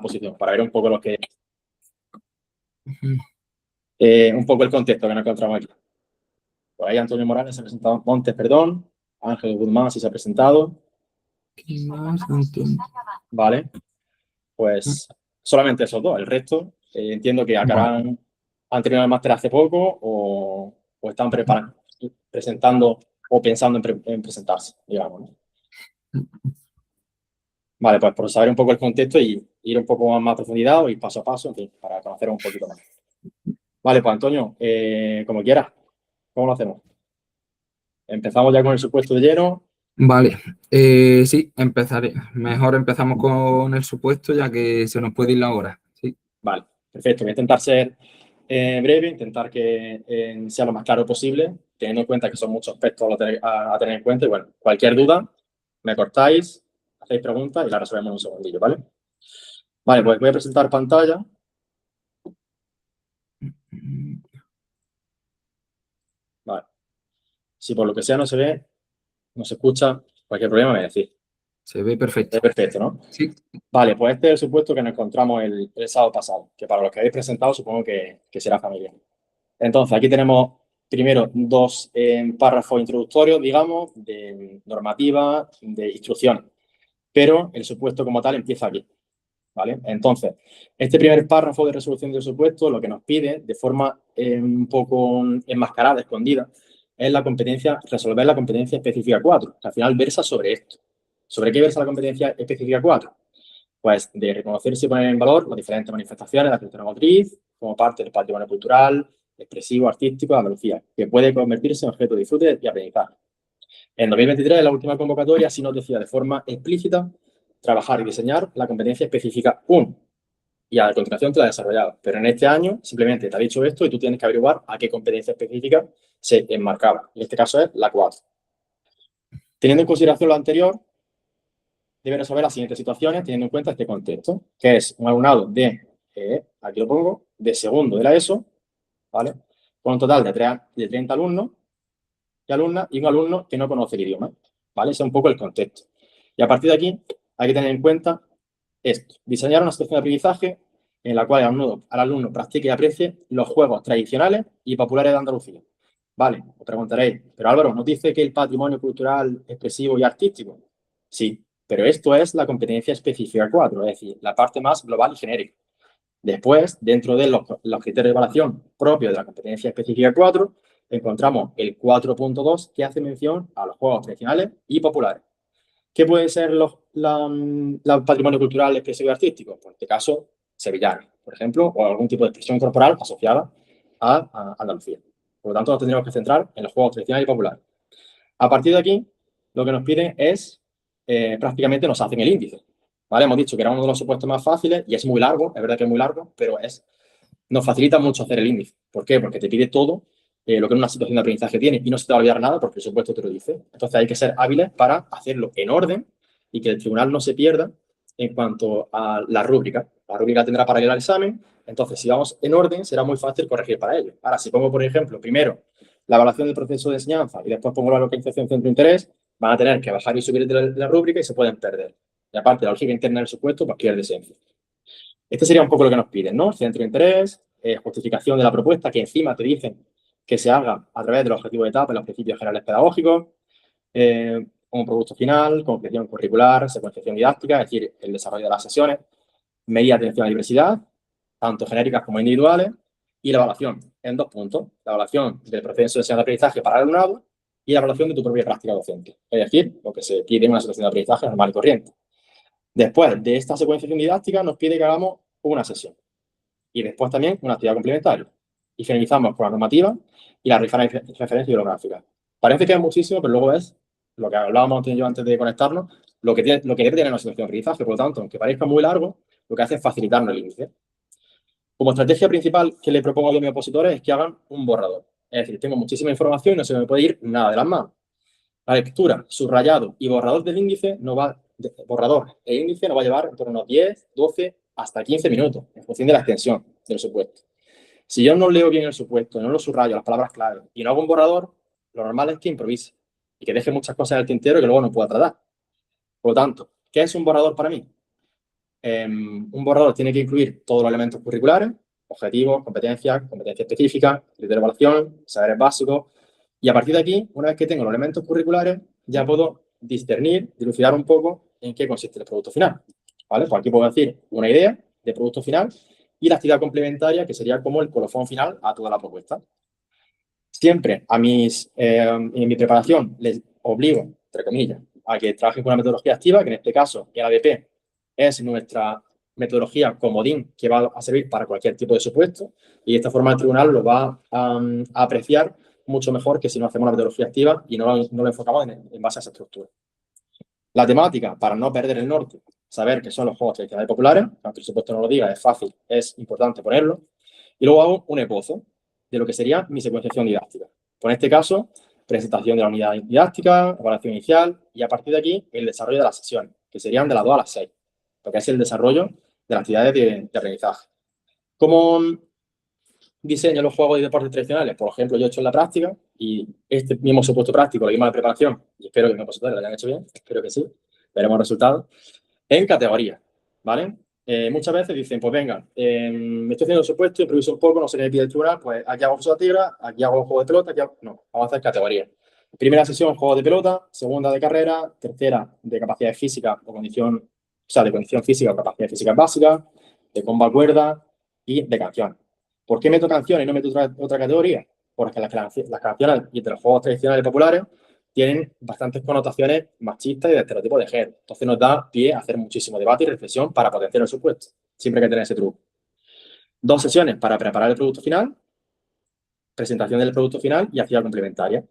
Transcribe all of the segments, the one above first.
posición, para ver un poco lo que... un poco el contexto que nos encontramos aquí. Por ahí Antonio Morales se ha presentado, Montes, perdón, Ángel Guzmán sí se ha presentado. ¿Qué más, Antonio? Vale, pues solamente esos dos. El resto, entiendo que acabarán, han terminado el máster hace poco o están presentando o pensando en presentarse, digamos, ¿no? Vale, pues por saber un poco el contexto y ir un poco más a profundidad o ir paso a paso, en fin, para conocer un poquito más. Vale, pues Antonio, como quieras, ¿cómo lo hacemos? ¿Empezamos ya con el supuesto de lleno? Vale, sí, empezaré. Mejor empezamos con el supuesto, ya que se nos puede ir la hora. Sí. Vale, perfecto. Voy a intentar ser breve, intentar que sea lo más claro posible, teniendo en cuenta que son muchos aspectos a tener en cuenta. Y bueno, cualquier duda, me cortáis, hacéis preguntas y la resolvemos en un segundillo, ¿vale? Vale, pues voy a presentar pantalla. Vale. Si por lo que sea no se ve, no se escucha, cualquier problema me decís. Se ve perfecto. Es perfecto, ¿no? Sí. Vale, pues este es el supuesto que nos encontramos el sábado pasado, que para los que habéis presentado supongo que será familiar. Entonces, aquí tenemos primero dos párrafos introductorios, digamos, de normativa, de instrucciones, pero el supuesto como tal empieza aquí, ¿vale? Entonces, este primer párrafo de resolución del supuesto lo que nos pide, de forma un poco enmascarada, escondida, es la competencia, resolver la competencia específica 4, que al final versa sobre esto. ¿Sobre qué versa la competencia específica 4? Pues de reconocerse y poner en valor las diferentes manifestaciones de la cultura motriz como parte del patrimonio cultural, expresivo, artístico de Andalucía, que puede convertirse en objeto de disfrute y aprendizaje. En 2023, en la última convocatoria, sí nos decía de forma explícita trabajar y diseñar la competencia específica 1. Y a continuación te la he desarrollado. Pero en este año simplemente te ha dicho esto y tú tienes que averiguar a qué competencia específica se enmarcaba. En este caso es la 4. Teniendo en consideración lo anterior, debe resolver las siguientes situaciones teniendo en cuenta este contexto, que es un alumnado de, aquí lo pongo, de segundo de la ESO, ¿vale? Con un total de 30 alumnos y alumnas y un alumno que no conoce el idioma, ¿vale? Ese es un poco el contexto. Y a partir de aquí hay que tener en cuenta esto, diseñar una situación de aprendizaje en la cual el alumno practique y aprecie los juegos tradicionales y populares de Andalucía. Vale, os preguntaréis, pero Álvaro, ¿no dice que el patrimonio cultural, expresivo y artístico? Sí, pero esto es la competencia específica 4, es decir, la parte más global y genérica. Después, dentro de los criterios de evaluación propios de la competencia específica 4, encontramos el 4.2 que hace mención a los juegos tradicionales y populares. ¿Qué pueden ser los patrimonio cultural, expresivo y artístico? Pues en este caso, sevillano, por ejemplo, o algún tipo de expresión corporal asociada a Andalucía. Por lo tanto, nos tendremos que centrar en los juegos tradicionales y populares. A partir de aquí, lo que nos piden es, prácticamente nos hacen el índice. ¿Vale? Hemos dicho que era uno de los supuestos más fáciles y es muy largo, es verdad que es muy largo, pero nos facilita mucho hacer el índice. ¿Por qué? Porque te pide todo lo que una situación de aprendizaje tiene y no se te va a olvidar nada porque el supuesto te lo dice. Entonces hay que ser hábiles para hacerlo en orden y que el tribunal no se pierda en cuanto a la rúbrica. La rúbrica tendrá paralelo al examen, entonces si vamos en orden será muy fácil corregir para ello. Ahora, si pongo, por ejemplo, primero la evaluación del proceso de enseñanza y después pongo la localización centro de interés, van a tener que bajar y subir de la rúbrica y se pueden perder. Y aparte, la lógica interna del supuesto pues pierde esencia. Este sería un poco lo que nos piden, ¿no? Centro de interés, justificación de la propuesta, que encima te dicen que se haga a través del objetivo de etapa y los principios generales pedagógicos, como producto final, concreción curricular, secuenciación didáctica, es decir, el desarrollo de las sesiones, medidas de atención a la diversidad, tanto genéricas como individuales, y la evaluación en 2 puntos. La evaluación del proceso de enseñanza-aprendizaje para el alumnado y la evaluación de tu propia práctica docente. Es decir, lo que se pide en una situación de aprendizaje normal y corriente. Después de esta secuenciación didáctica nos pide que hagamos una sesión y después también una actividad complementaria. Y finalizamos con la normativa y la referencia bibliográfica. Parece que es muchísimo, pero luego es lo que hablábamos yo antes de conectarnos, lo que debe tener una situación de aprendizaje. Por lo tanto, aunque parezca muy largo, lo que hace es facilitarnos el índice. Como estrategia principal que le propongo a mis opositores es que hagan un borrador. Es decir, tengo muchísima información y no se me puede ir nada de las manos. La lectura, subrayado y borrador del índice borrador e índice nos va a llevar en torno a 10, 12, hasta 15 minutos, en función de la extensión del supuesto. Si yo no leo bien el supuesto, no lo subrayo, las palabras clave, y no hago un borrador, lo normal es que improvise y que deje muchas cosas en el tintero que luego no pueda tratar. Por lo tanto, ¿qué es un borrador para mí? un borrador tiene que incluir todos los elementos curriculares, objetivos, competencias específicas, criterios de evaluación, saberes básicos. Y a partir de aquí, una vez que tengo los elementos curriculares, ya puedo discernir, dilucidar un poco en qué consiste el producto final. ¿Vale? Pues aquí puedo decir una idea de producto final y la actividad complementaria, que sería como el colofón final a toda la propuesta. Siempre en mi preparación les obligo, entre comillas, a que trabajen con una metodología activa, que en este caso el ADP es nuestra metodología comodín que va a servir para cualquier tipo de supuesto, y de esta forma el tribunal lo va a apreciar mucho mejor que si no hacemos una metodología activa y no lo enfocamos en base a esa estructura. La temática, para no perder el norte, saber qué son los juegos tradicionales populares, aunque el supuesto no lo diga, es fácil, es importante ponerlo. Y luego hago un esbozo de lo que sería mi secuenciación didáctica. Pues en este caso, presentación de la unidad didáctica, evaluación inicial y a partir de aquí el desarrollo de las sesiones, que serían de las 2 a las 6, porque es el desarrollo de las actividades de aprendizaje. ¿Cómo diseño los juegos y deportes tradicionales? Por ejemplo, yo he hecho en la práctica y este mismo supuesto práctico lo dimos en la preparación y espero que mis opositores lo hayan hecho bien, espero que sí, veremos resultados, en categorías, ¿vale? Muchas veces dicen, pues venga, me estoy haciendo el supuesto, improviso un poco, no sé qué me pide el tribunal, pues aquí hago uso de tigra, aquí hago juego de pelota, aquí hago... No, vamos a hacer categorías. Primera sesión, juego de pelota, segunda de carrera, tercera de capacidades físicas o condición, o sea, de condición física o capacidades físicas básicas, de combo a cuerda y de canción. ¿Por qué meto canciones y no meto otra categoría? Porque las canciones y de los juegos tradicionales populares tienen bastantes connotaciones machistas y de estereotipos de género. Entonces nos da pie a hacer muchísimo debate y reflexión para potenciar el supuesto. Siempre hay que tener ese truco. 2 sesiones para preparar el producto final, presentación del producto final y actividad complementaria.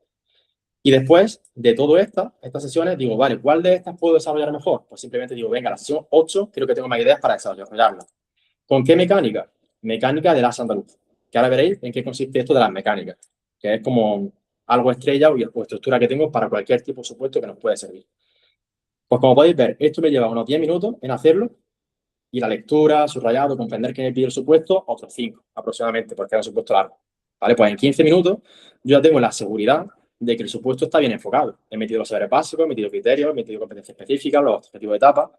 Y después de todas estas sesiones, digo, vale, ¿cuál de estas puedo desarrollar mejor? Pues simplemente digo, venga, la sesión 8 creo que tengo más ideas para desarrollarla. ¿Con qué mecánica? Mecánica de las andaluz. Que ahora veréis en qué consiste esto de las mecánicas, que es como algo estrella o estructura que tengo para cualquier tipo de supuesto que nos puede servir. Pues como podéis ver, esto me lleva unos 10 minutos en hacerlo y la lectura, subrayado, comprender qué me pide el supuesto, otros 5 aproximadamente, porque es un supuesto largo. ¿Vale? Pues en 15 minutos yo ya tengo la seguridad de que el supuesto está bien enfocado. He metido los saberes básicos, he metido criterios, he metido competencias específicas, los objetivos de etapa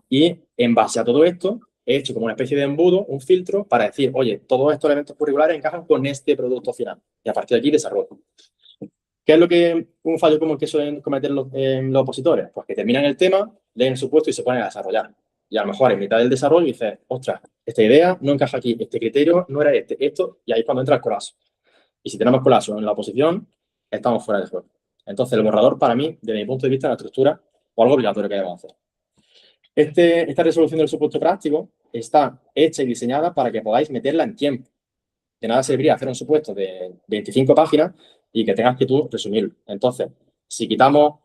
y en base a todo esto he hecho como una especie de embudo, un filtro para decir, oye, todos estos elementos curriculares encajan con este producto final y a partir de aquí desarrollo. ¿Qué es lo que un fallo común que suelen cometer los opositores? Pues que terminan el tema, leen el supuesto y se ponen a desarrollar. Y a lo mejor en mitad del desarrollo dices, ostras, esta idea no encaja aquí, este criterio no era esto, y ahí es cuando entra el colapso. Y si tenemos colapso en la oposición, estamos fuera de juego. Entonces, el borrador, para mí, desde mi punto de vista, es una estructura o algo obligatorio que debemos hacer. Esta resolución del supuesto práctico está hecha y diseñada para que podáis meterla en tiempo. De nada serviría hacer un supuesto de 25 páginas y que tengas que tú resumirlo. Entonces, si quitamos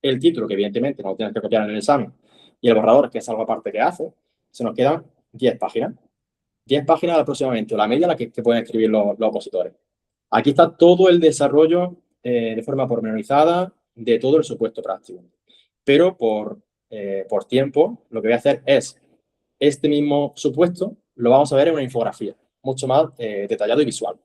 el título, que evidentemente no lo tienes que copiar en el examen, y el borrador, que es algo aparte que hace, se nos quedan 10 páginas. 10 páginas aproximadamente, o la media la que pueden escribir los opositores. Aquí está todo el desarrollo de forma pormenorizada de todo el supuesto práctico. Pero por tiempo, lo que voy a hacer es este mismo supuesto, lo vamos a ver en una infografía, mucho más detallado y visual.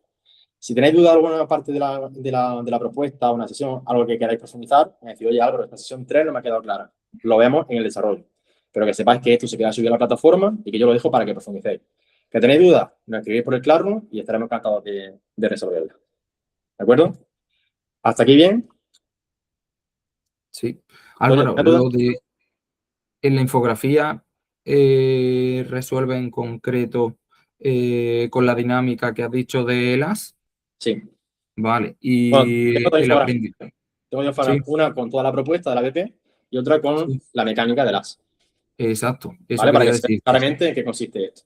Si tenéis duda de alguna parte de la propuesta, una sesión, algo que queráis profundizar, me decís, oye, Álvaro, esta sesión 3 no me ha quedado clara. Lo vemos en el desarrollo. Pero que sepáis que esto se queda subido a la plataforma y que yo lo dejo para que profundicéis. Que tenéis dudas, nos escribís por el Classroom y estaremos encantados de resolverla. ¿De acuerdo? ¿Hasta aquí bien? Sí. Álvaro, en la infografía resuelve en concreto con la dinámica que has dicho de las. Sí. Vale. Bueno, Y tengo dos el infografías. aprendizaje. Tengo dos infografías. Sí, Una con toda la propuesta de la BP y otra con sí. la mecánica de las. Exacto. Eso ¿Vale? Para quería que se vea decir. claramente en qué consiste esto.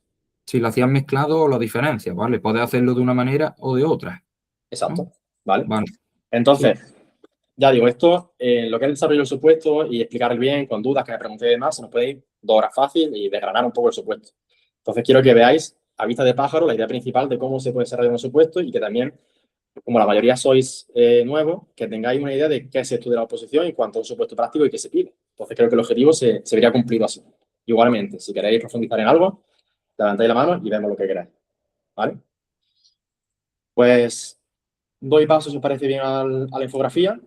Si lo hacías mezclado o lo diferencias, ¿vale? Puedes hacerlo de una manera o de otra, ¿no? Exacto. ¿Vale? Vale. Sí, Entonces, ya digo, esto, lo que es el desarrollo del supuesto y explicar bien, con dudas que me pregunté y demás, se nos puede ir 2 horas fácil y desgranar un poco el supuesto. Entonces, quiero que veáis a vista de pájaro la idea principal de cómo se puede desarrollar un supuesto y que también, como la mayoría sois nuevos, que tengáis una idea de qué es esto de la oposición en cuanto a un supuesto práctico y qué se pide. Entonces, creo que el objetivo se vería cumplido así. Igualmente, si queréis profundizar en algo, levantáis la mano y vemos lo que queráis. ¿Vale? Pues doy paso, si os parece bien, a la infografía,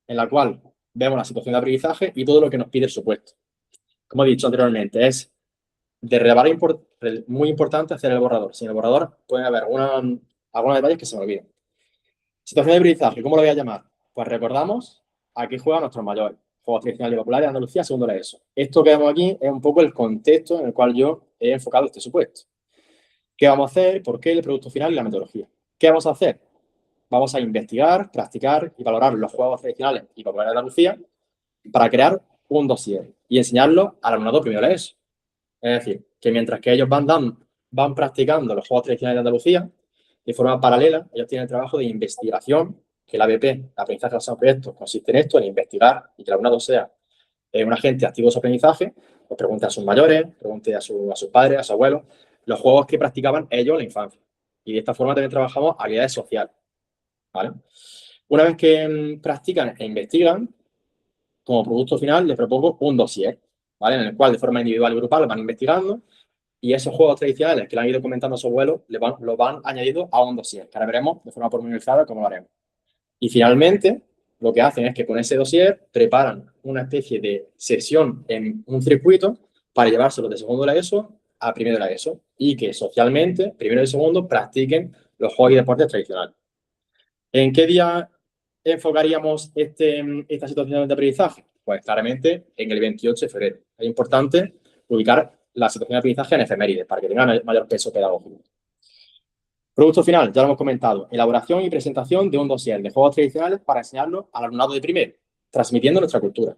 en la cual vemos la situación de aprendizaje y todo lo que nos pide el supuesto. como he dicho anteriormente, es de relevar muy importante hacer el borrador. Sin el borrador pueden haber algunos detalles que se me olviden. Situación de aprendizaje, ¿cómo lo voy a llamar? Pues recordamos, aquí juegan nuestros mayores. Juegos tradicionales y populares de Andalucía, segundo la ESO. Esto que vemos aquí es un poco el contexto en el cual yo he enfocado este supuesto. ¿Qué vamos a hacer? ¿Por qué? El producto final y la metodología. ¿Qué vamos a hacer? Vamos a investigar, practicar y valorar los juegos tradicionales y populares de Andalucía para crear un dossier y enseñarlo al alumnado primero de la ESO. Es decir, que mientras que ellos van practicando los juegos tradicionales de Andalucía, de forma paralela, ellos tienen el trabajo de investigación, que el ABP, el aprendizaje basado en proyectos, consiste en esto, en investigar y que el alumnado sea un agente activo de su aprendizaje, pues pregunte a sus mayores, pregunte a sus padres, a sus abuelos, los juegos que practicaban ellos en la infancia. Y de esta forma también trabajamos habilidades sociales, ¿vale? Una vez que practican e investigan, como producto final les propongo un dossier, ¿vale? En el cual de forma individual y grupal van investigando y esos juegos tradicionales que le han ido comentando a su abuelo los van añadiendo a un dossier, que ahora veremos de forma pormenorizada cómo lo haremos. Y finalmente, lo que hacen es que con ese dossier preparan una especie de sesión en un circuito para llevárselo de segundo de la ESO a primero de la ESO y que socialmente, primero y segundo, practiquen los juegos y deportes tradicionales. ¿En qué día enfocaríamos esta situación de aprendizaje? Pues claramente en el 28 de febrero. Es importante ubicar la situación de aprendizaje en efemérides para que tenga mayor peso pedagógico. Producto final, ya lo hemos comentado. Elaboración y presentación de un dossier de juegos tradicionales para enseñarlo al alumnado de primero, transmitiendo nuestra cultura.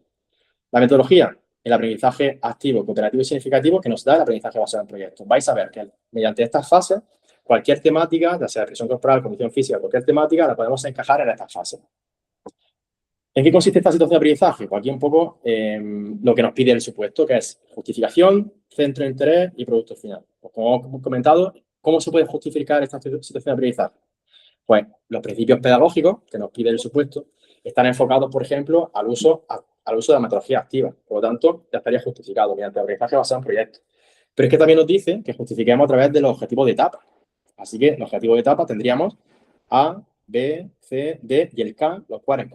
La metodología, el aprendizaje activo, cooperativo y significativo que nos da el aprendizaje basado en proyectos. Vais a ver que mediante estas fases, cualquier temática, ya sea expresión corporal, condición física, cualquier temática, la podemos encajar en estas fases. ¿En qué consiste esta situación de aprendizaje? Pues aquí un poco lo que nos pide el supuesto, que es justificación, centro de interés y producto final. Pues como hemos comentado, ¿cómo se puede justificar esta situación de aprendizaje? Pues los principios pedagógicos que nos pide el supuesto están enfocados, por ejemplo, al uso de la metodología activa. Por lo tanto, ya estaría justificado mediante aprendizaje basado en proyectos. Pero es que también nos dice que justifiquemos a través de los objetivos de etapa. Así que los objetivos de etapa tendríamos A, B, C, D y el K, los cuales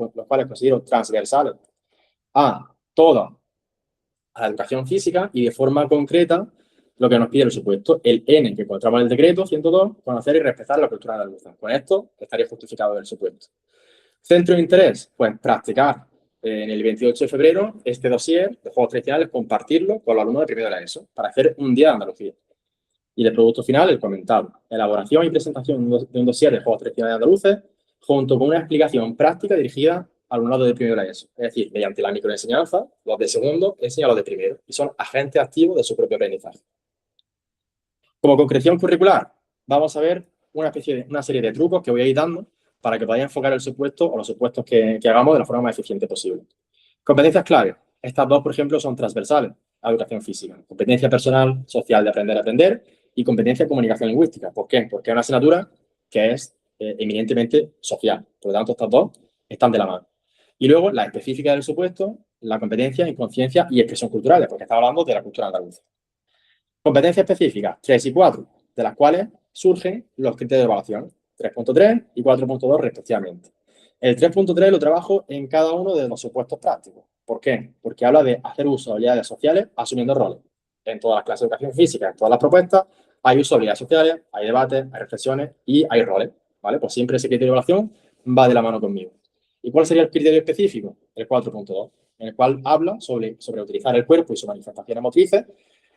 considero transversales a toda a la educación física y de forma concreta lo que nos pide el supuesto, el N que encontramos en el decreto 102, conocer y respetar la cultura andaluza. Con esto estaría justificado el supuesto. Centro de interés, pues practicar en el 28 de febrero este dossier de juegos tradicionales, compartirlo con los alumnos de primero de la ESO para hacer un día de Andalucía. Y el producto final, el comentado. Elaboración y presentación de un dossier de juegos tradicionales andaluces junto con una explicación práctica dirigida al alumnado de primero de la ESO. Es decir, mediante la microenseñanza, los de segundo enseñan a los de primero y son agentes activos de su propio aprendizaje. Como concreción curricular, vamos a ver una serie de trucos que voy a ir dando para que podáis enfocar el supuesto o los supuestos que hagamos de la forma más eficiente posible. Competencias clave. Estas dos, por ejemplo, son transversales a educación física. Competencia personal, social de aprender a aprender y competencia de comunicación lingüística. ¿Por qué? Porque es una asignatura que es eminentemente social. Por lo tanto, estas dos están de la mano. Y luego, la específica del supuesto, la competencia en conciencia y expresión culturales, porque estamos hablando de la cultura andaluza. Competencias específicas, 3 y 4, de las cuales surgen los criterios de evaluación, 3.3 y 4.2 respectivamente. El 3.3 lo trabajo en cada uno de los supuestos prácticos. ¿Por qué? Porque habla de hacer uso de habilidades sociales asumiendo roles. En todas las clases de educación física, en todas las propuestas, hay uso de habilidades sociales, hay debates, hay reflexiones y hay roles. ¿Vale? Pues siempre ese criterio de evaluación va de la mano conmigo. ¿Y cuál sería el criterio específico? El 4.2, en el cual habla sobre utilizar el cuerpo y sus manifestaciones motrices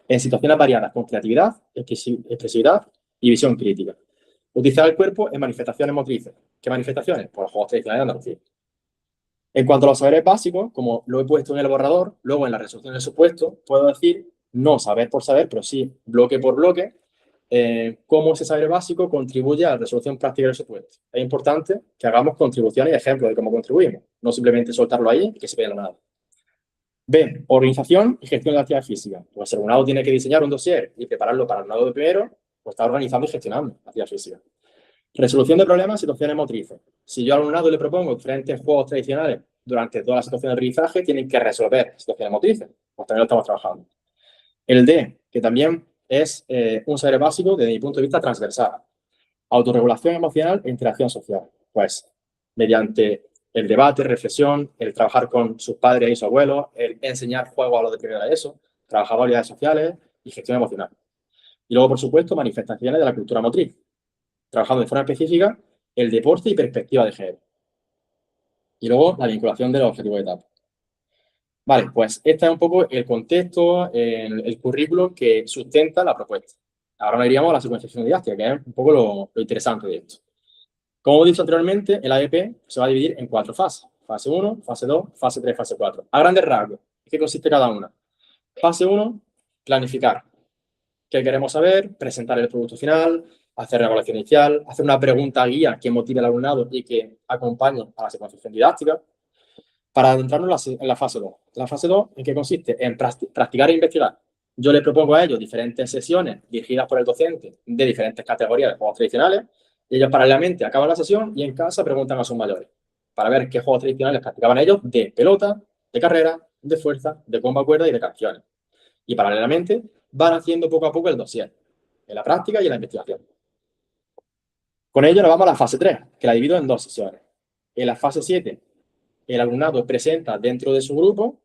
en situaciones variadas con creatividad, expresividad y visión crítica. Utilizar el cuerpo en manifestaciones motrices. ¿Qué manifestaciones? Pues los juegos tradicionales de Andalucía. En cuanto a los saberes básicos, como lo he puesto en el borrador, luego en la resolución del supuesto, puedo decir, no saber por saber, pero sí bloque por bloque, cómo ese saber básico contribuye a la resolución práctica del supuesto. Es importante que hagamos contribuciones y ejemplos de cómo contribuimos, no simplemente soltarlo ahí y que se vea nada. B, organización y gestión de la actividad física. Pues el alumnado tiene que diseñar un dossier y prepararlo para el alumnado de primero, pues está organizando y gestionando la actividad física. Resolución de problemas, situaciones motrices. Si yo al alumnado le propongo diferentes juegos tradicionales durante toda la situación de aprendizaje, tienen que resolver situaciones motrices. Pues también lo estamos trabajando. El D, que también es un saber básico desde mi punto de vista transversal. Autorregulación emocional e interacción social. Pues mediante el debate, reflexión, el trabajar con sus padres y sus abuelos, el enseñar juego a los de primera ESO, trabajar habilidades sociales y gestión emocional. Y luego, por supuesto, manifestaciones de la cultura motriz, trabajando de forma específica el deporte y perspectiva de género. Y luego la vinculación de los objetivos de etapa. Vale, pues este es un poco el contexto, el currículum que sustenta la propuesta. Ahora nos iríamos a la secuenciación didáctica, que es un poco lo interesante de esto. Como he dicho anteriormente, el AEP se va a dividir en 4 fases. Fase 1, fase 2, fase 3, fase 4. A grandes rasgos, ¿en qué consiste cada una? Fase 1, planificar. ¿Qué queremos saber? Presentar el producto final, hacer la evaluación inicial, hacer una pregunta guía que motive al alumnado y que acompañe a la secuenciación didáctica. Para adentrarnos en la fase 2. La fase 2, ¿en qué consiste? En practicar e investigar. Yo le propongo a ellos diferentes sesiones dirigidas por el docente de diferentes categorías de juegos tradicionales y ellos paralelamente acaban la sesión y en casa preguntan a sus mayores para ver qué juegos tradicionales practicaban ellos de pelota, de carrera, de fuerza, de combo a cuerda y de canciones. Y paralelamente van haciendo poco a poco el dossier, en la práctica y en la investigación. Con ello nos vamos a la fase 3, que la divido en 2 sesiones. En la fase 7, el alumnado presenta dentro de su grupo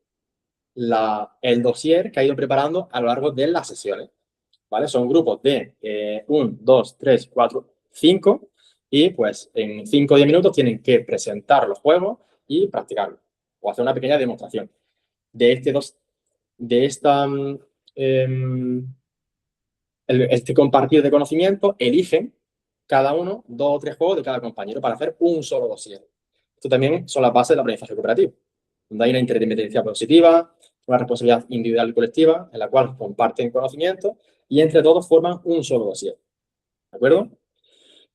el dossier que ha ido preparando a lo largo de las sesiones. ¿Vale? Son grupos de 1, 2, 3, 4, 5 y pues en 5 o 10 minutos tienen que presentar los juegos y practicarlos o hacer una pequeña demostración. Este compartir de conocimiento, eligen cada uno 2 o 3 juegos de cada compañero para hacer un solo dossier. Esto también son las bases del aprendizaje cooperativo, donde hay una interdependencia positiva, una responsabilidad individual y colectiva, en la cual comparten conocimiento y entre todos forman un solo dossier. ¿De acuerdo?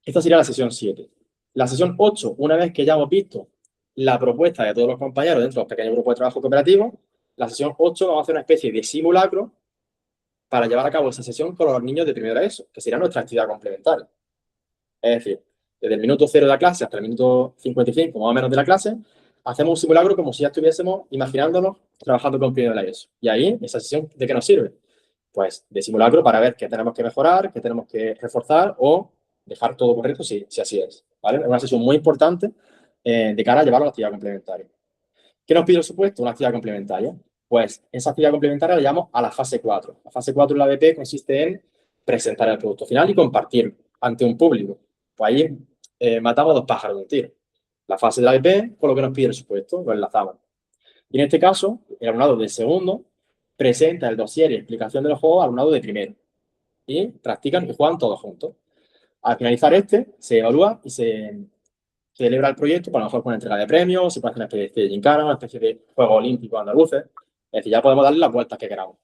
Esta sería la sesión 7. La sesión 8, una vez que ya hemos visto la propuesta de todos los compañeros dentro de los pequeños grupos de trabajo cooperativo, la sesión 8 vamos a hacer una especie de simulacro para llevar a cabo esa sesión con los niños de primero de ESO, que sería nuestra actividad complementaria. Es decir, desde el minuto 0 de la clase hasta el minuto 55, más o menos de la clase, hacemos un simulacro como si ya estuviésemos imaginándonos trabajando con primero de la ESO. Y ahí, esa sesión, ¿de qué nos sirve? Pues de simulacro para ver qué tenemos que mejorar, qué tenemos que reforzar o dejar todo correcto si así es. ¿Vale? Es una sesión muy importante de cara a llevarlo a la actividad complementaria. ¿Qué nos pide el supuesto? Una actividad complementaria. Pues esa actividad complementaria la llamamos a la fase 4. La fase 4 en la ABP consiste en presentar el producto final y compartirlo ante un público. Pues ahí matamos 2 pájaros de un tiro. La fase de la ABP con lo que nos pide el supuesto, lo enlazamos. Y en este caso, el alumnado de segundo presenta el dossier y explicación de los juegos al alumnado de primero. Y practican y juegan todos juntos. Al finalizar se evalúa y se celebra el proyecto, por lo mejor con una entrega de premios, se puede hacer una especie de gincana, una especie de juego olímpico andaluces. Es decir, ya podemos darle las vueltas que queramos.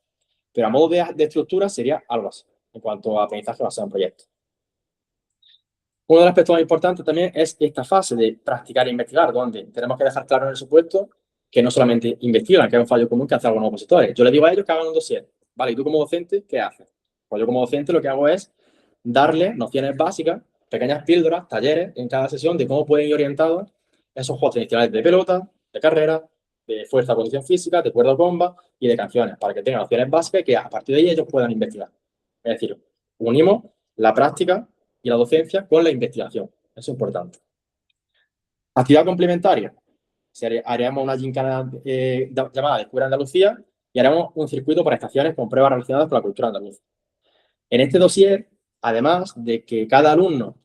Pero a modo de estructura sería algo así, en cuanto a aprendizaje basado en proyectos. Uno de los aspectos más importantes también es esta fase de practicar e investigar, donde tenemos que dejar claro en el supuesto que no solamente investigan, que es un fallo común que hacen algunos opositores. Yo les digo a ellos que hagan un dossier. Vale, y tú como docente, ¿qué haces? Pues yo como docente lo que hago es darles nociones básicas, pequeñas píldoras, talleres en cada sesión de cómo pueden ir orientados esos juegos tradicionales de pelota, de carrera, de fuerza, condición física, de cuerda comba y de canciones, para que tengan nociones básicas y que a partir de ahí ellos puedan investigar. Es decir, unimos la práctica y la docencia con la investigación. Eso es importante. Actividad complementaria. Haremos una gincana llamada Descubre Andalucía y haremos un circuito por estaciones con pruebas relacionadas con la cultura andaluza. En este dossier, además de que cada alumno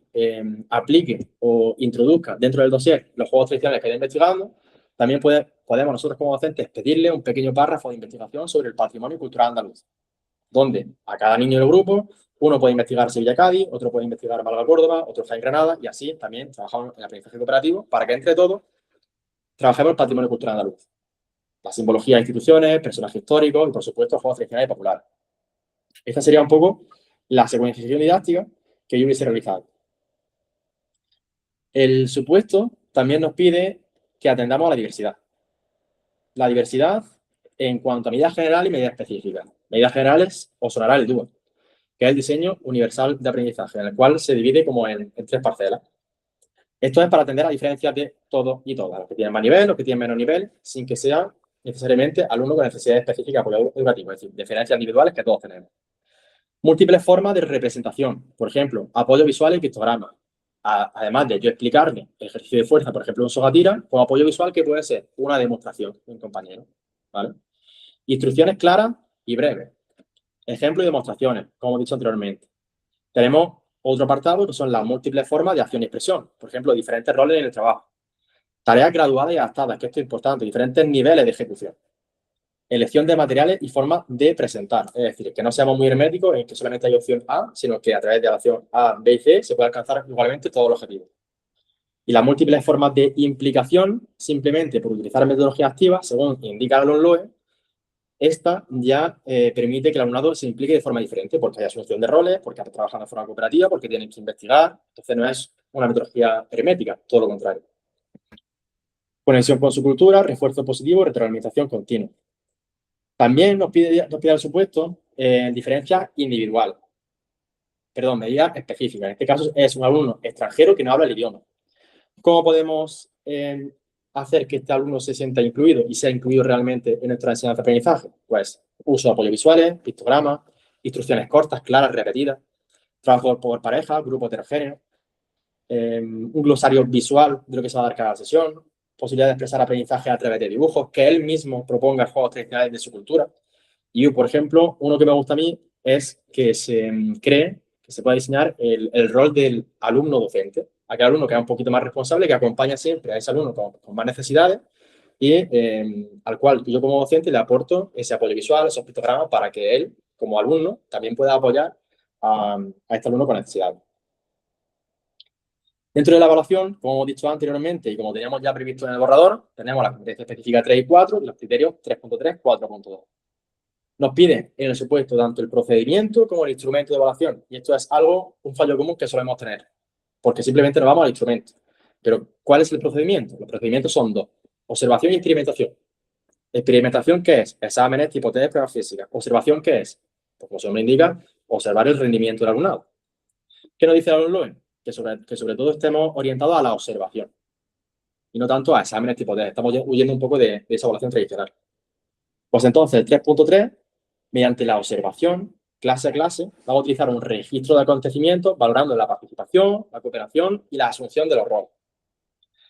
aplique o introduzca dentro del dossier los juegos tradicionales que está investigando, también podemos nosotros como docentes pedirle un pequeño párrafo de investigación sobre el patrimonio cultural andaluz, donde a cada niño del grupo uno puede investigar Sevilla-Cádiz, otro puede investigar Málaga-Córdoba, otro Jaén-Granada y así también trabajamos en el aprendizaje cooperativo para que entre todos trabajemos el patrimonio cultural andaluz, la simbología de instituciones, personajes históricos y por supuesto juegos tradicionales y populares. Esta sería un poco la secuenciación didáctica que yo hubiese realizado. El supuesto también nos pide que atendamos a la diversidad. La diversidad en cuanto a medidas generales y medidas específicas. Medidas generales os sonará el DUA, que es el diseño universal de aprendizaje, en el cual se divide como en 3 parcelas. Esto es para atender a diferencias de todos y todas, los que tienen más nivel, los que tienen menos nivel, sin que sean necesariamente alumnos con necesidades específicas de apoyo educativo, es decir, diferencias individuales que todos tenemos. Múltiples formas de representación, por ejemplo, apoyo visual y pictogramas. Además de yo explicarle el ejercicio de fuerza, por ejemplo, un soga-tira, con apoyo visual que puede ser una demostración de un compañero. ¿Vale? Instrucciones claras y breves. Ejemplos y demostraciones, como he dicho anteriormente. Tenemos otro apartado que son las múltiples formas de acción y expresión. Por ejemplo, diferentes roles en el trabajo. Tareas graduadas y adaptadas, que esto es importante, diferentes niveles de ejecución. Elección de materiales y formas de presentar. Es decir, que no seamos muy herméticos en que solamente hay opción A, sino que a través de la opción A, B y C se puede alcanzar igualmente todos los objetivos. Y las múltiples formas de implicación, simplemente por utilizar metodologías activas, según indica la LOE, esta ya permite que el alumnado se implique de forma diferente, porque hay asunción de roles, porque trabajan de forma cooperativa, porque tienen que investigar. Entonces no es una metodología hermética, todo lo contrario. Conexión con su cultura, refuerzo positivo, retroalimentación continua. También nos pide al supuesto diferencias individuales. Perdón, medidas específicas. En este caso es un alumno extranjero que no habla el idioma. ¿Cómo podemos hacer que este alumno se sienta incluido y sea incluido realmente en nuestra enseñanza-aprendizaje? Pues uso de apoyos visuales, pictogramas, instrucciones cortas, claras, repetidas, trabajo por pareja, grupo heterogéneo, un glosario visual de lo que se va a dar cada sesión, posibilidad de expresar aprendizaje a través de dibujos, que él mismo proponga juegos tradicionales de su cultura. Y, por ejemplo, uno que me gusta a mí es que se cree que se pueda diseñar el rol del alumno docente, aquel alumno que es un poquito más responsable, que acompaña siempre a ese alumno con más necesidades y al cual yo como docente le aporto ese apoyo visual, esos pictogramas, para que él, como alumno, también pueda apoyar a este alumno con necesidades. Dentro de la evaluación, como hemos dicho anteriormente y como teníamos ya previsto en el borrador, tenemos la competencia específica 3 y 4 y los criterios 3.3, 4.2. Nos pide en el supuesto tanto el procedimiento como el instrumento de evaluación. Y esto es un fallo común que solemos tener, porque simplemente nos vamos al instrumento. Pero, ¿cuál es el procedimiento? Los procedimientos son dos: observación y experimentación. Experimentación, ¿qué es? Exámenes, tipo test, pruebas físicas. Observación, ¿qué es? Pues, como su nombre indica, observar el rendimiento del alumnado. ¿Qué nos dice el alumno? Que sobre todo estemos orientados a la observación y no tanto a exámenes tipo test. Estamos huyendo un poco de esa evaluación tradicional. Pues entonces, el 3.3, mediante la observación, clase a clase, vamos a utilizar un registro de acontecimientos valorando la participación, la cooperación y la asunción de los roles.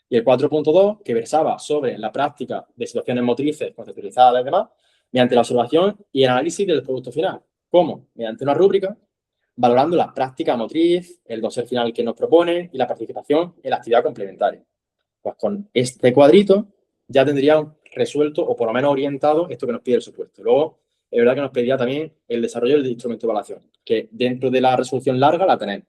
Y el 4.2, que versaba sobre la práctica de situaciones motrices conceptualizadas y demás, mediante la observación y el análisis del producto final. ¿Cómo? Mediante una rúbrica, valorando la práctica motriz, el dossier final que nos propone y la participación en la actividad complementaria. Pues con este cuadrito ya tendríamos resuelto o por lo menos orientado esto que nos pide el supuesto. Luego, es verdad que nos pedía también el desarrollo del instrumento de evaluación, que dentro de la resolución larga la tenemos.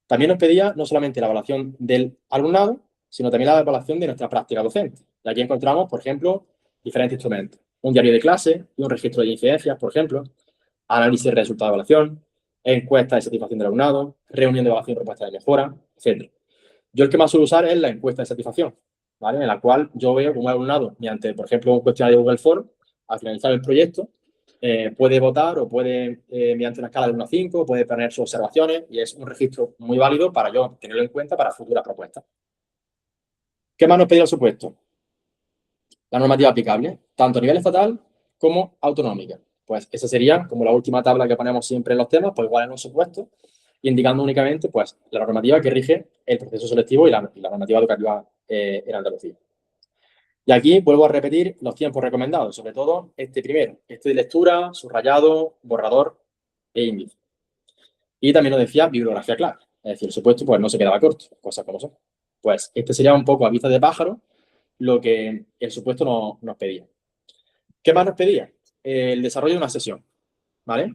También nos pedía no solamente la evaluación del alumnado, sino también la evaluación de nuestra práctica docente. Y aquí encontramos, por ejemplo, diferentes instrumentos. Un diario de clase y un registro de incidencias, por ejemplo, análisis de resultados de evaluación, encuesta de satisfacción del alumnado, reunión de evaluación y propuesta de mejora, etc. Yo el que más suelo usar es la encuesta de satisfacción, ¿vale? En la cual yo veo como un alumnado, mediante, por ejemplo, un cuestionario de Google Form, al finalizar el proyecto, puede votar o puede, mediante una escala de 1 a 5, puede poner sus observaciones y es un registro muy válido para yo tenerlo en cuenta para futuras propuestas. ¿Qué más nos pedía el supuesto? La normativa aplicable, tanto a nivel estatal como autonómica. Pues esa sería como la última tabla que ponemos siempre en los temas, pues igual en un supuesto, indicando únicamente pues la normativa que rige el proceso selectivo y la normativa educativa en Andalucía. Y aquí vuelvo a repetir los tiempos recomendados, sobre todo este primero, este de lectura, subrayado, borrador e índice. Y también nos decía bibliografía clara, es decir, el supuesto pues no se quedaba corto, cosas como son. Pues este sería un poco a vista de pájaro lo que el supuesto nos pedía. ¿Qué más nos pedía? El desarrollo de una sesión, ¿vale?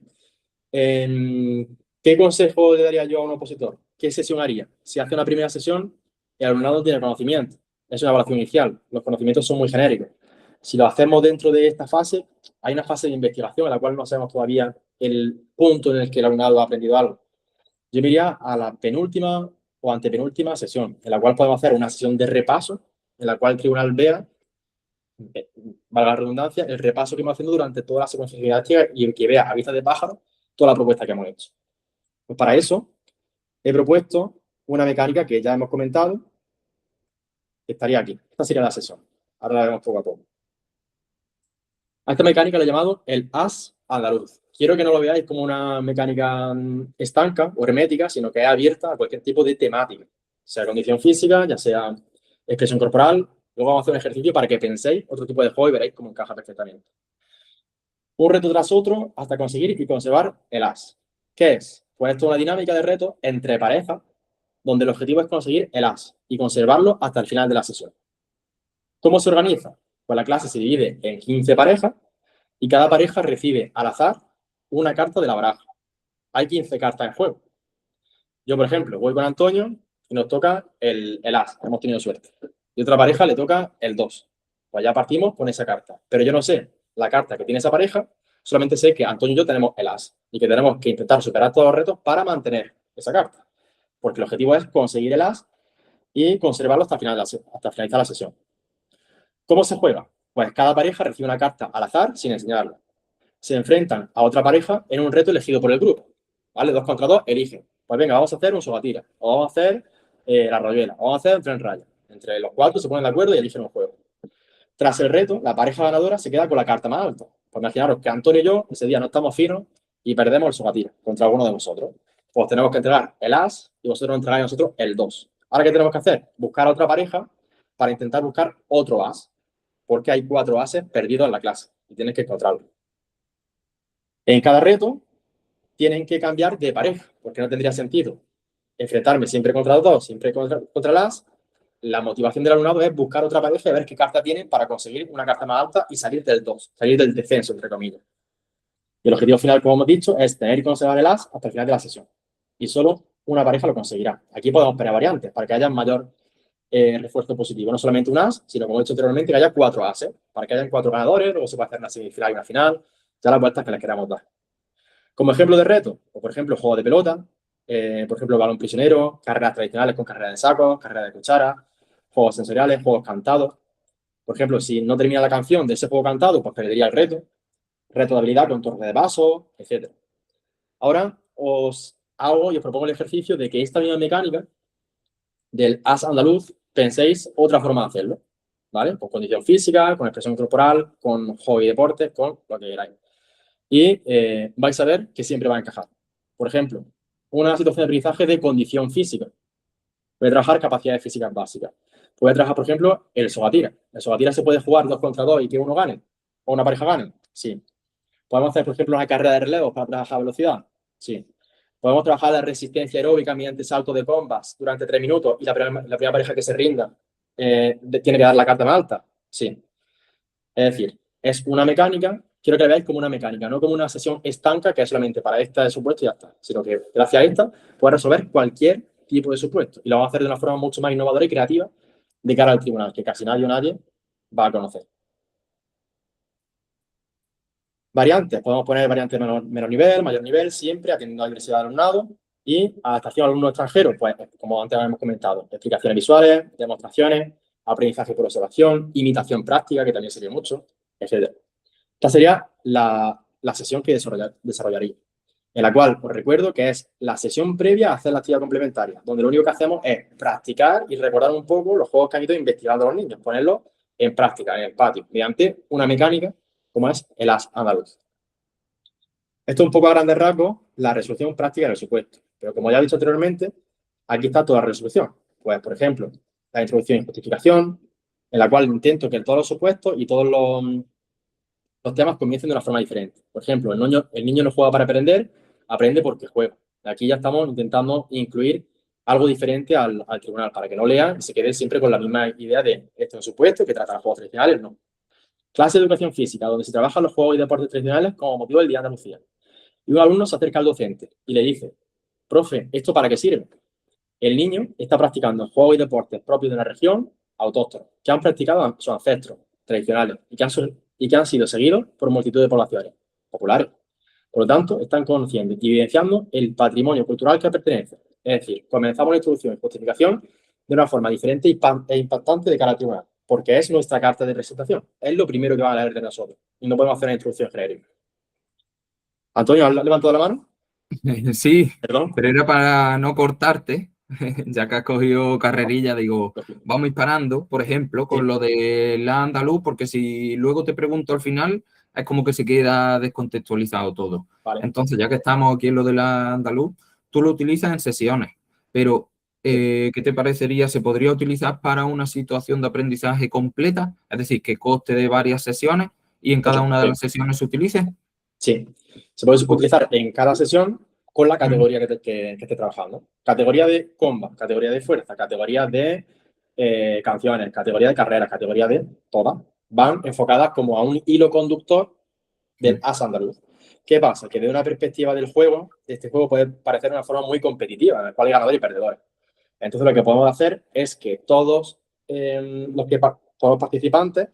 ¿Qué consejo le daría yo a un opositor? ¿Qué sesión haría? Si hace una primera sesión, el alumnado no tiene conocimiento. Es una evaluación inicial. Los conocimientos son muy genéricos. Si lo hacemos dentro de esta fase, hay una fase de investigación en la cual no sabemos todavía el punto en el que el alumnado ha aprendido algo. Yo me iría a la penúltima o antepenúltima sesión, en la cual podemos hacer una sesión de repaso, en la cual el tribunal vea, valga la redundancia, el repaso que hemos haciendo durante toda la secuencia didáctica y que vea a vista de pájaro toda la propuesta que hemos hecho. Pues para eso he propuesto una mecánica que ya hemos comentado, que estaría aquí. Esta sería la sesión. Ahora la vemos poco a poco. A esta mecánica le he llamado el as andaluz. Quiero que no lo veáis como una mecánica estanca o hermética, sino que es abierta a cualquier tipo de temática, sea condición física, ya sea expresión corporal. Luego vamos a hacer un ejercicio para que penséis otro tipo de juego y veréis cómo encaja perfectamente. un reto tras otro hasta conseguir y conservar el as. ¿Qué es? Pues esto es una dinámica de reto entre parejas, donde el objetivo es conseguir el as y conservarlo hasta el final de la sesión. ¿Cómo se organiza? Pues la clase se divide en 15 parejas y cada pareja recibe al azar una carta de la baraja. Hay 15 cartas en juego. Yo, por ejemplo, voy con Antonio y nos toca el as, hemos tenido suerte. Y otra pareja le toca el 2. Pues ya partimos con esa carta. Pero yo no sé la carta que tiene esa pareja, solamente sé que Antonio y yo tenemos el as y que tenemos que intentar superar todos los retos para mantener esa carta. Porque el objetivo es conseguir el as y conservarlo hasta finalizar la sesión. ¿Cómo se juega? Pues cada pareja recibe una carta al azar sin enseñarla. Se enfrentan a otra pareja en un reto elegido por el grupo. ¿Vale? 2 contra 2, eligen. Pues venga, vamos a hacer un sogatira, o vamos a hacer la rayuela, o vamos a hacer un tren raya. Entre los 4 se ponen de acuerdo y eligen un juego. Tras el reto, la pareja ganadora se queda con la carta más alta. Pues imaginaros que Antonio y yo ese día no estamos finos y perdemos el sogatira contra alguno de vosotros. Pues tenemos que entregar el as y vosotros entregáis a nosotros el 2. Ahora, ¿qué tenemos que hacer? Buscar a otra pareja para intentar buscar otro as. Porque hay 4 ases perdidos en la clase y tienes que encontrarlo. En cada reto tienen que cambiar de pareja, porque no tendría sentido enfrentarme siempre contra los dos, siempre contra las. La motivación del alumnado es buscar otra pareja y ver qué carta tienen para conseguir una carta más alta y salir del 2, salir del descenso, entre comillas. Y el objetivo final, como hemos dicho, es tener y conservar el as hasta el final de la sesión. Y solo una pareja lo conseguirá. Aquí podemos poner variantes para que haya mayor refuerzo positivo. No solamente un as, sino, como he dicho anteriormente, que haya 4 ases, para que hayan 4 ganadores, luego se puede hacer una semifinal y una final, ya las vueltas que les queramos dar. Como ejemplo de reto, o por ejemplo, juego de pelota, por ejemplo, balón prisionero, carreras tradicionales con carrera de sacos, carrera de cuchara, juegos sensoriales, juegos cantados. Por ejemplo, si no termina la canción de ese juego cantado, pues perdería el reto. Reto de habilidad con torre de vaso, etc. Ahora os hago y os propongo el ejercicio de que esta misma mecánica del as andaluz penséis otra forma de hacerlo, ¿vale? Con condición física, con expresión corporal, con juego y deportes, con lo que queráis. Y vais a ver que siempre va a encajar. Por ejemplo, una situación de aprendizaje de condición física. Voy a trabajar capacidades físicas básicas. Voy a trabajar, por ejemplo, el sogatira. El sogatira se puede jugar 2 contra 2 y que uno gane, o una pareja gane. Sí. Podemos hacer, por ejemplo, una carrera de relevos para trabajar velocidad. Sí. Podemos trabajar la resistencia aeróbica mediante salto de bombas durante 3 minutos y la primera pareja que se rinda tiene que dar la carta más alta. Sí. Es decir, es una mecánica, quiero que la veáis como una mecánica, no como una sesión estanca que es solamente para esta de supuesto y ya está, sino que gracias a esta puedes resolver cualquier tipo de supuesto y lo vamos a hacer de una forma mucho más innovadora y creativa de cara al tribunal, que casi nadie o nadie va a conocer. Variantes, podemos poner variantes de menor nivel, mayor nivel, siempre atendiendo a la diversidad de alumnado y adaptación al alumno extranjero, pues como antes hemos comentado, explicaciones visuales, demostraciones, aprendizaje por observación, imitación práctica, que también sería mucho, etc. Esta sería la sesión que desarrollaría, en la cual os recuerdo que es la sesión previa a hacer la actividad complementaria, donde lo único que hacemos es practicar y recordar un poco los juegos que han ido investigando los niños, ponerlos en práctica, en el patio, mediante una mecánica como es el as andaluz. Esto es un poco a grandes rasgos la resolución práctica del supuesto, pero como ya he dicho anteriormente, aquí está toda la resolución. Pues, por ejemplo, la introducción y justificación, en la cual intento que todos los supuestos y todos los temas comiencen de una forma diferente. Por ejemplo, el niño no juega para aprender, aprende porque juega. Aquí ya estamos intentando incluir algo diferente al tribunal, para que no lean y se quede siempre con la misma idea de esto es un supuesto que trata los juegos tradicionales, no. Clase de educación física, donde se trabajan los juegos y deportes tradicionales como motivo del Día de Andalucía. Y un alumno se acerca al docente y le dice, profe, ¿esto para qué sirve? El niño está practicando juegos y deportes propios de una región autóctona, que han practicado sus ancestros tradicionales y que han sido seguidos por multitud de poblaciones populares. Por lo tanto, están conociendo y evidenciando el patrimonio cultural que pertenece. Es decir, comenzamos la introducción y justificación de una forma diferente e impactante de cara al tribunal, porque es nuestra carta de presentación. Es lo primero que van a leer de nosotros y no podemos hacer una introducción genérica. Antonio, ¿has levantado la mano? Sí, Perdón. pero era para no cortarte, ya que has cogido carrerilla, digo, vamos disparando, por ejemplo, con lo de la andaluz, porque si luego te pregunto al final, es como que se queda descontextualizado todo. Vale. Entonces, ya que estamos aquí en lo de la andaluz, tú lo utilizas en sesiones, pero ¿qué te parecería? ¿Se podría utilizar para una situación de aprendizaje completa? Es decir, que conste de varias sesiones y en cada una de las sesiones se utilice. Sí, se puede utilizar en cada sesión con la categoría que esté trabajando. Categoría de combat, categoría de fuerza, categoría de canciones, categoría de carreras, categoría de todas. Van enfocadas como a un hilo conductor del As andaluz. ¿Qué pasa? Que de una perspectiva del juego, este juego puede parecer una forma muy competitiva, en la cual hay ganadores y perdedores. Entonces lo que podemos hacer es que todos todos los participantes,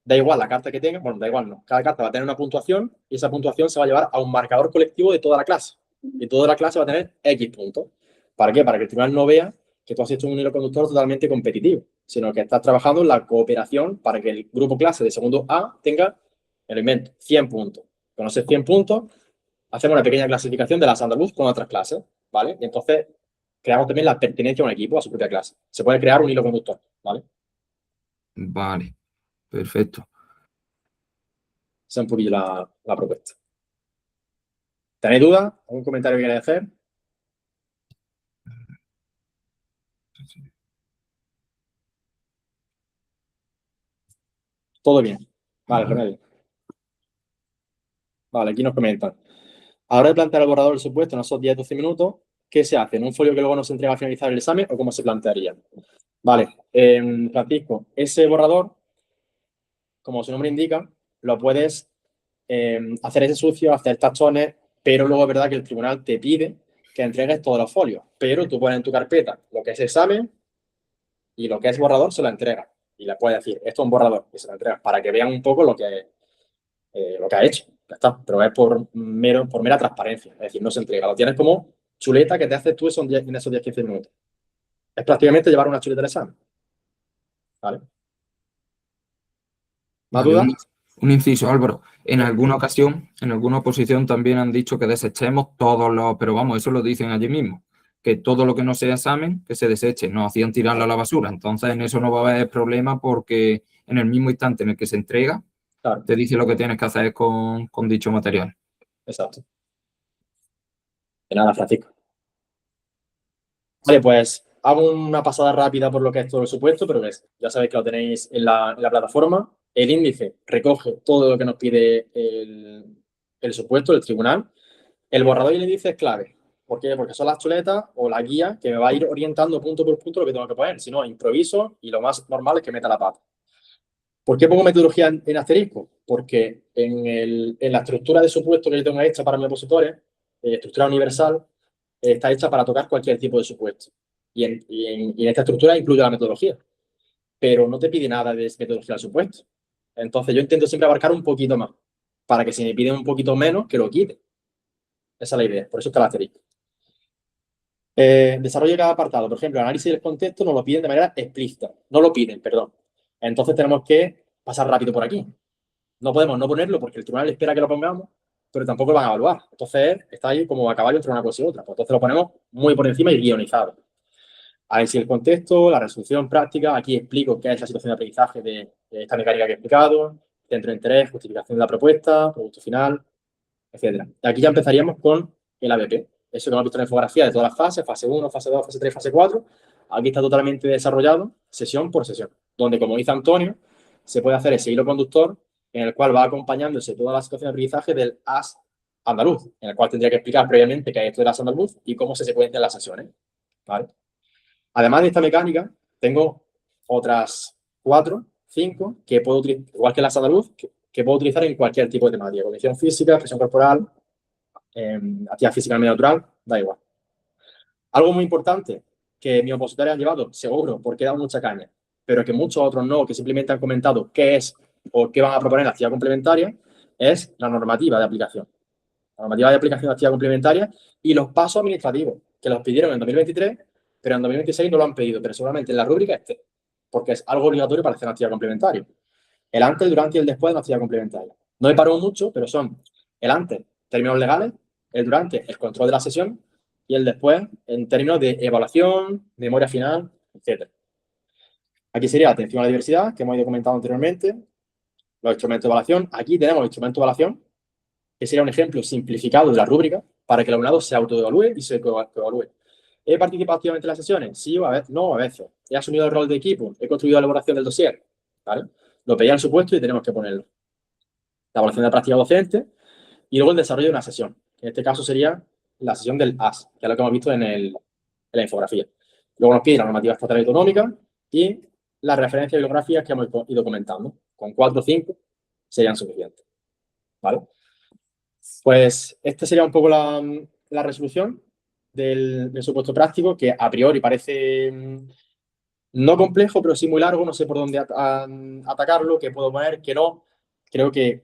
da igual la carta que tengan, bueno, da igual no, cada carta va a tener una puntuación y esa puntuación se va a llevar a un marcador colectivo de toda la clase. Y toda la clase va a tener X puntos. ¿Para qué? Para que el tribunal no vea que tú has hecho un hilo conductor totalmente competitivo, sino que estás trabajando en la cooperación para que el grupo clase de segundo A tenga el invento 100 puntos. Con esos 100 puntos, hacemos una pequeña clasificación de las andaluz con otras clases, ¿vale? Y entonces creamos también la pertenencia a un equipo, a su propia clase. Se puede crear un hilo conductor, ¿vale? Vale, perfecto. Esa es un poquillo la propuesta. ¿Tenéis dudas? ¿Algún comentario que queráis hacer? Todo bien. Vale, Remedio. Vale, aquí nos comentan. Ahora de plantear el borrador del supuesto en esos 10-12 minutos, ¿qué se hace? ¿En un folio que luego no se entrega al finalizar el examen o cómo se plantearía? Vale, Francisco, ese borrador, como su nombre indica, lo puedes hacer ese sucio, hacer tachones, pero luego es verdad que el tribunal te pide que entregues todos los folios, pero tú pones en tu carpeta lo que es examen y lo que es borrador se lo entregas. Y le puedes decir, esto es un borrador, y se lo entregas para que vean un poco lo que ha hecho. Ya está, pero es por mera transparencia. Es decir, no se entrega. Lo tienes como chuleta que te haces tú en esos 10-15 minutos. Es prácticamente llevar una chuleta de examen. ¿Vale? ¿Más Vale, dudas? un inciso, Álvaro. En alguna ocasión, en alguna oposición también han dicho que desechemos todos los, pero vamos, eso lo dicen allí mismo, que todo lo que no sea examen, que se deseche, no hacían tirarlo a la basura. Entonces en eso no va a haber problema porque en el mismo instante en el que se entrega, Claro, te dice lo que tienes que hacer con dicho material. exacto. De nada, Francisco. Vale, pues hago una pasada rápida por lo que es todo el supuesto, pero ya sabéis que lo tenéis en la plataforma. El índice recoge todo lo que nos pide el supuesto, el tribunal. El borrador y el índice es clave. ¿Por qué? Porque son las chuletas o la guía que me va a ir orientando punto por punto lo que tengo que poner. Si no, improviso y lo más normal es que meta la pata. ¿Por qué pongo metodología en asterisco? Porque en la estructura de supuesto que yo tengo hecha para mis opositores, estructura universal, está hecha para tocar cualquier tipo de supuesto. Y en esta estructura incluye la metodología, pero no te pide nada de metodología al supuesto. Entonces yo intento siempre abarcar un poquito más, para que si me piden un poquito menos, que lo quite. Esa es la idea, por eso está el asterisco. Desarrollo de cada apartado. Por ejemplo, el análisis del contexto nos lo piden de manera explícita. No lo piden, perdón. Entonces tenemos que pasar rápido por aquí. No podemos no ponerlo porque el tribunal espera que lo pongamos, pero tampoco lo van a evaluar. Entonces está ahí como a caballo entre una cosa y otra. Pues entonces lo ponemos muy por encima y guionizado. Análisis del contexto, la resolución práctica. Aquí explico qué es la situación de aprendizaje de esta mecánica que he explicado. Centro de interés, justificación de la propuesta, producto final, etcétera. Aquí ya empezaríamos con el ABP. Eso que hemos visto en la infografía de todas las fases, fase 1, fase 2, fase 3, fase 4. Aquí está totalmente desarrollado sesión por sesión, donde, como dice Antonio, se puede hacer ese hilo conductor en el cual va acompañándose toda la situación de aprendizaje del AS andaluz, en el cual tendría que explicar previamente qué es esto del AS andaluz y cómo se secuencian las sesiones. ¿Vale? Además de esta mecánica, tengo otras 4, 5 que puedo utilizar, igual que el AS andaluz, que puedo utilizar en cualquier tipo de temática, condición física, presión corporal, actividad física en medio natural, da igual. Algo muy importante que mis opositores han llevado, seguro, porque he dado mucha caña, pero que muchos otros no, que simplemente han comentado qué es o qué van a proponer la actividad complementaria, es la normativa de aplicación. La normativa de aplicación de actividad complementaria y los pasos administrativos, que los pidieron en 2023, pero en 2026 no lo han pedido, pero seguramente en la rúbrica esté, porque es algo obligatorio para hacer una actividad complementaria. El antes, el durante y el después de una actividad complementaria. No he parado mucho, pero son el antes, términos legales, el durante, el control de la sesión, y el después, en términos de evaluación, memoria final, etc. Aquí sería atención a la diversidad, que hemos ido comentando anteriormente, los instrumentos de evaluación. Aquí tenemos el instrumento de evaluación, que sería un ejemplo simplificado de la rúbrica para que el alumnado se autoevalúe y se coevalúe. ¿He participado activamente en las sesiones? Sí o a veces. No, a veces. ¿He asumido el rol de equipo? ¿He contribuido a la elaboración del dossier? ¿Vale? Lo pedía el supuesto y tenemos que ponerlo. La evaluación de la práctica docente. y luego el desarrollo de una sesión. En este caso sería la sesión del AS, que es lo que hemos visto en la infografía. Luego nos pide la normativa estatal y autonómica y las referencias bibliográficas que hemos ido comentando. Con 4 o 5 serían suficientes. ¿Vale? Pues esta sería un poco la resolución del supuesto práctico, que a priori parece no complejo, pero sí muy largo. No sé por dónde atacarlo, qué puedo poner, qué no. Creo que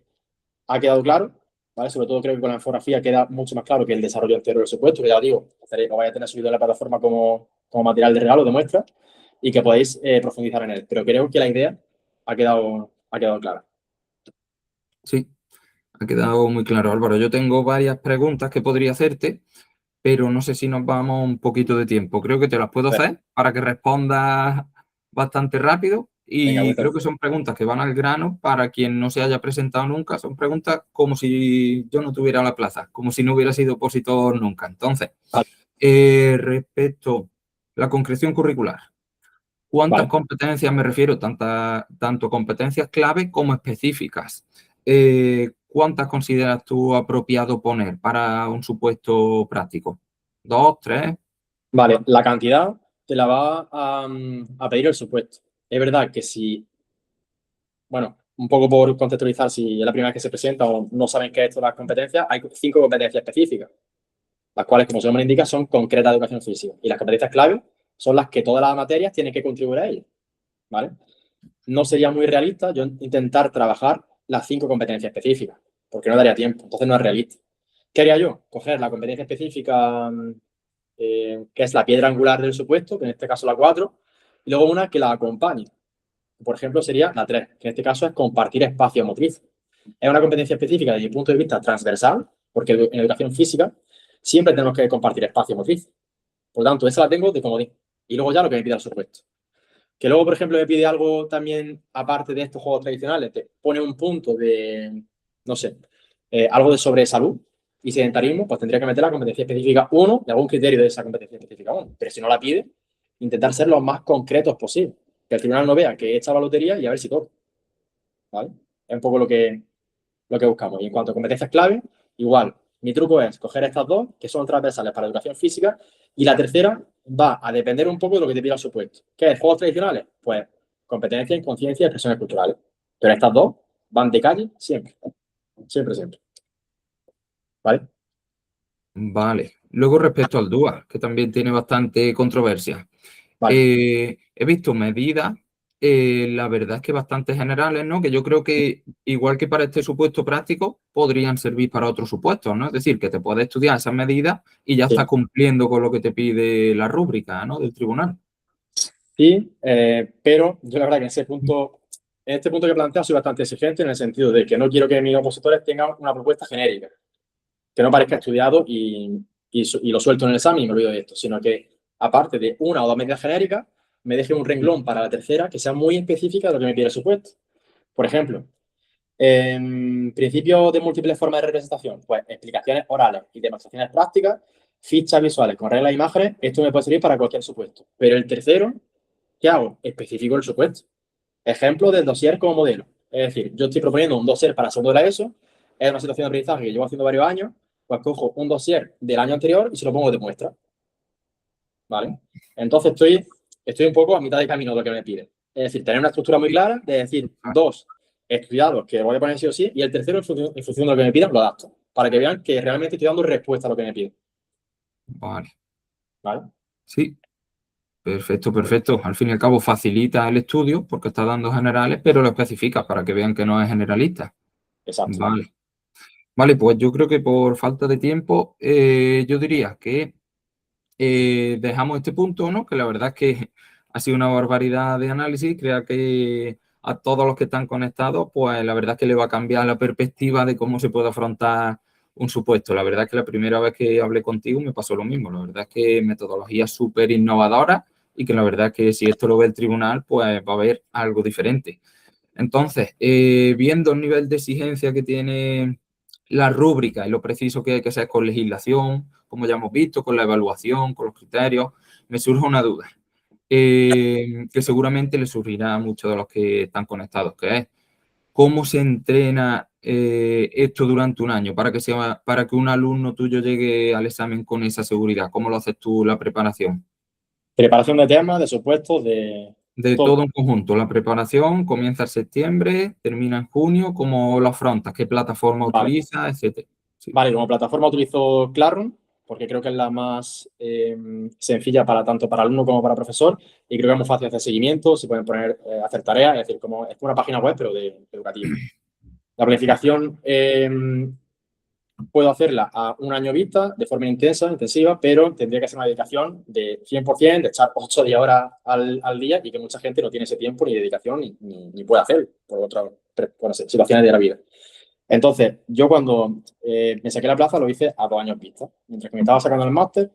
ha quedado claro, ¿vale? Sobre todo creo que con la infografía queda mucho más claro que el desarrollo entero del supuesto, que ya os digo, lo vais a tener subido en la plataforma como material de regalo, de muestra, y que podéis profundizar en él. Pero creo que la idea ha quedado clara. Sí, ha quedado muy claro, Álvaro. Yo tengo varias preguntas que podría hacerte, pero no sé si nos vamos un poquito de tiempo. Creo que te las puedo hacer para que respondas bastante rápido Venga, y creo que son preguntas que van al grano para quien no se haya presentado nunca. Son preguntas como si yo no tuviera la plaza, como si no hubiera sido opositor nunca. Entonces, vale. respecto a la concreción curricular, ¿cuántas Vale. competencias me refiero? Tanto competencias clave como específicas. ¿Cuántas consideras tú apropiado poner para un supuesto práctico? ¿2, 3? Vale, la cantidad te la va a pedir el supuesto. Es verdad que si, bueno, un poco por contextualizar, si es la primera vez que se presenta o no saben qué es esto de las competencias, hay 5 competencias específicas, las cuales, como su nombre indica, son concretas de educación física. Y las competencias clave son las que todas las materias tienen que contribuir a ello, ¿vale? No sería muy realista yo intentar trabajar las 5 competencias específicas, porque no daría tiempo, entonces no es realista. ¿Qué haría yo? Coger la competencia específica que es la piedra angular del supuesto, que en este caso la 4, y luego una que la acompañe. Por ejemplo, sería la 3, que en este caso es compartir espacio motriz. Es una competencia específica desde mi punto de vista transversal, porque en educación física siempre tenemos que compartir espacio motriz. Por lo tanto, esa la tengo de comodín. Y luego ya lo que me pide el supuesto. Que luego, por ejemplo, me pide algo también, aparte de estos juegos tradicionales, te pone un punto de, no sé, algo de sobre salud y sedentarismo, pues tendría que meter la competencia específica 1 y algún criterio de esa competencia específica 1. Pero si no la pide, intentar ser lo más concretos posible. Que el tribunal no vea que he echado la lotería y a ver si todo. ¿Vale? Es un poco lo que buscamos. Y en cuanto a competencias clave, igual, mi truco es coger estas dos, que son transversales para educación física, y la tercera va a depender un poco de lo que te pida el supuesto. ¿Qué es? ¿Juegos tradicionales? Pues competencia en conciencia y expresiones culturales. Pero estas dos van de calle siempre. Siempre, siempre. ¿Vale? Vale. Luego respecto al DUA, que también tiene bastante controversia. Vale. He visto medidas, la verdad es que bastante generales, ¿no? Que yo creo que, igual que para este supuesto práctico, podrían servir para otros supuestos, ¿no? Es decir, que te puedes estudiar esas medidas y ya Sí. estás cumpliendo con lo que te pide la rúbrica, ¿no? Del tribunal. Sí, pero yo la verdad que en este punto que planteo soy bastante exigente en el sentido de que no quiero que mis opositores tengan una propuesta genérica, que no parezca estudiado y lo suelto en el examen y me olvido de esto, sino que aparte de una o dos medidas genéricas, me deje un renglón para la tercera que sea muy específica de lo que me pide el supuesto. Por ejemplo, principios de múltiples formas de representación, pues explicaciones orales y demostraciones prácticas, fichas visuales con reglas e imágenes, esto me puede servir para cualquier supuesto. Pero el tercero, ¿qué hago? Especifico el supuesto. Ejemplo del dossier como modelo. Es decir, yo estoy proponiendo un dossier para segundo de la ESO, es una situación de aprendizaje que llevo haciendo varios años, pues cojo un dossier del año anterior y se lo pongo de muestra. ¿Vale? Entonces estoy un poco a mitad de camino de lo que me piden. Es decir, tener una estructura muy clara, de decir, 2 estudiados que voy a poner sí o sí, y el tercero, en función de lo que me pidan, lo adapto. Para que vean que realmente estoy dando respuesta a lo que me piden. Vale. ¿Vale? Sí, perfecto, perfecto. Al fin y al cabo facilita el estudio porque está dando generales, pero lo especifica para que vean que no es generalista. Exacto. Vale. Vale, pues yo creo que por falta de tiempo, yo diría que dejamos este punto, ¿no? Que la verdad es que ha sido una barbaridad de análisis. Creo que a todos los que están conectados, pues la verdad es que le va a cambiar la perspectiva de cómo se puede afrontar un supuesto. La verdad es que la primera vez que hablé contigo me pasó lo mismo. La verdad es que metodología súper innovadora y que la verdad es que si esto lo ve el tribunal, pues va a haber algo diferente. Entonces, viendo el nivel de exigencia que tiene la rúbrica y lo preciso que hay que ser con legislación, como ya hemos visto, con la evaluación, con los criterios, me surge una duda que seguramente le surgirá a muchos de los que están conectados, que es cómo se entrena esto durante un año para que un alumno tuyo llegue al examen con esa seguridad? ¿Cómo lo haces tú la preparación? Preparación de temas, de supuestos, de De todo. todo en conjunto. La preparación comienza en septiembre, termina en junio. ¿Cómo lo afrontas? ¿Qué plataforma Vale. utilizas? Etcétera. Sí. Vale, como plataforma utilizo Classroom, porque creo que es la más sencilla para tanto para alumno como para profesor, y creo que es muy fácil hacer seguimiento, se pueden poner, hacer tareas, es decir, como, es como una página web, pero educativa. La planificación puedo hacerla a un año vista, de forma intensiva, pero tendría que ser una dedicación de 100%, de echar 8 o 10 horas al día, y que mucha gente no tiene ese tiempo ni dedicación ni puede hacer por otras situaciones de la vida. Entonces, yo cuando me saqué la plaza lo hice a 2 años vista. Mientras que me estaba sacando el máster,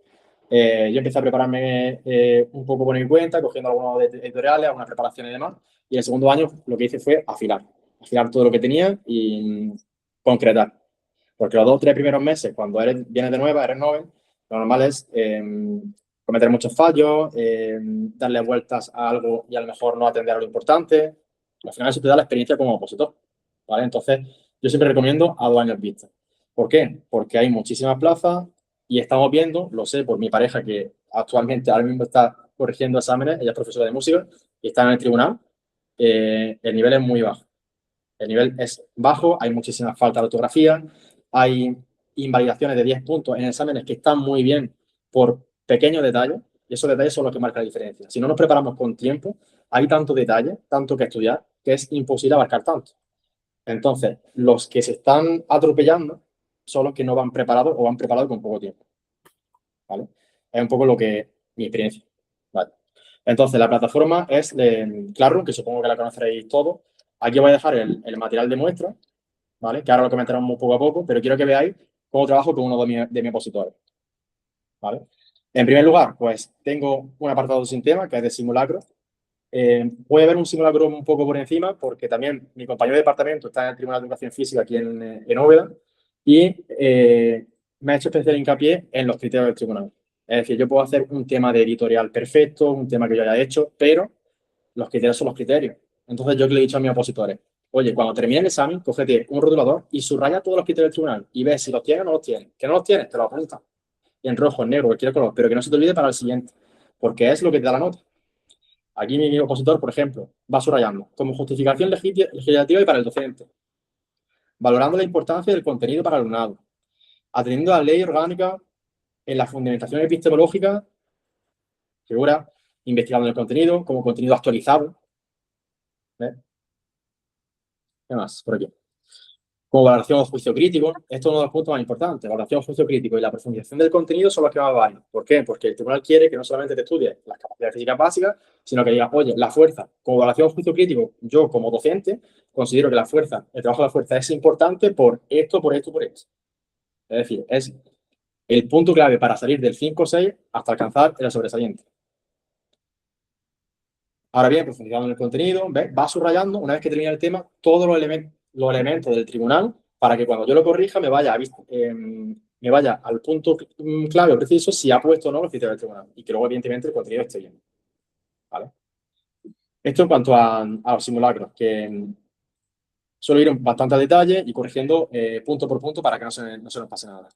yo empecé a prepararme un poco por mi cuenta, cogiendo algunos editoriales, algunas preparaciones y demás. Y el segundo año lo que hice fue afilar todo lo que tenía y concretar. Porque los 2 o 3 primeros meses, cuando vienes de nueva, eres noven, lo normal es cometer muchos fallos, darle vueltas a algo y a lo mejor no atender a lo importante. Al final eso te da la experiencia como opositor, ¿vale? Entonces, yo siempre recomiendo a 2 años vista. ¿Por qué? Porque hay muchísimas plazas y estamos viendo, lo sé por mi pareja que actualmente ahora mismo está corrigiendo exámenes, ella es profesora de música y está en el tribunal, el nivel es muy bajo. El nivel es bajo, hay muchísimas faltas de ortografía, hay invalidaciones de 10 puntos en exámenes que están muy bien por pequeños detalles, y esos detalles son los que marcan la diferencia. Si no nos preparamos con tiempo, hay tanto detalle, tanto que estudiar, que es imposible abarcar tanto. Entonces, los que se están atropellando son los que no van preparados o van preparados con poco tiempo, ¿vale? Es un poco mi experiencia, ¿vale? Entonces, la plataforma es de Classroom, que supongo que la conoceréis todos. Aquí voy a dejar el material de muestra, ¿vale? Que ahora lo comentaremos muy poco a poco, pero quiero que veáis cómo trabajo con uno de mis opositores, ¿vale? En primer lugar, pues tengo un apartado sin tema, que es de simulacro. Voy a ver un simulacro un poco por encima, porque también mi compañero de departamento está en el Tribunal de Educación Física aquí en Úbeda, y me ha hecho especial hincapié en los criterios del tribunal. Es decir, yo puedo hacer un tema de editorial perfecto, un tema que yo haya hecho, pero los criterios son los criterios. Entonces, yo que le he dicho a mis opositores, oye, cuando termine el examen, cógete un rotulador y subraya todos los criterios del tribunal y ves si los tienes o no los tienes. Que no los tienes, te lo apuntas. Y en rojo, en negro, cualquier color, pero que no se te olvide para el siguiente, porque es lo que te da la nota. Aquí mi opositor, por ejemplo, va subrayando como justificación legislativa y para el docente, valorando la importancia del contenido para el alumnado, atendiendo a la ley orgánica en la fundamentación epistemológica, figura, investigando el contenido como contenido actualizado. ¿Ves? ¿Qué más? Por aquí. Como valoración o juicio crítico, esto es uno de los puntos más importantes. Valoración o juicio crítico y la profundización del contenido son los que más valen. ¿Por qué? Porque el tribunal quiere que no solamente te estudies las capacidades físicas básicas, sino que digas, oye, la fuerza, como valoración o juicio crítico, yo como docente considero que la fuerza, el trabajo de la fuerza es importante por esto, por esto, por esto. Es decir, es el punto clave para salir del 5 o 6 hasta alcanzar el sobresaliente. Ahora bien, profundizando en el contenido, ¿ves? Va subrayando, una vez que termina el tema, todos los elementos del tribunal para que cuando yo lo corrija me vaya al punto clave o preciso si ha puesto o no los criterios del tribunal y que luego, evidentemente, el contenido esté bien. ¿Vale? Esto en cuanto a los simulacros, que suelo ir bastante a detalle y corrigiendo punto por punto para que no se nos pase nada.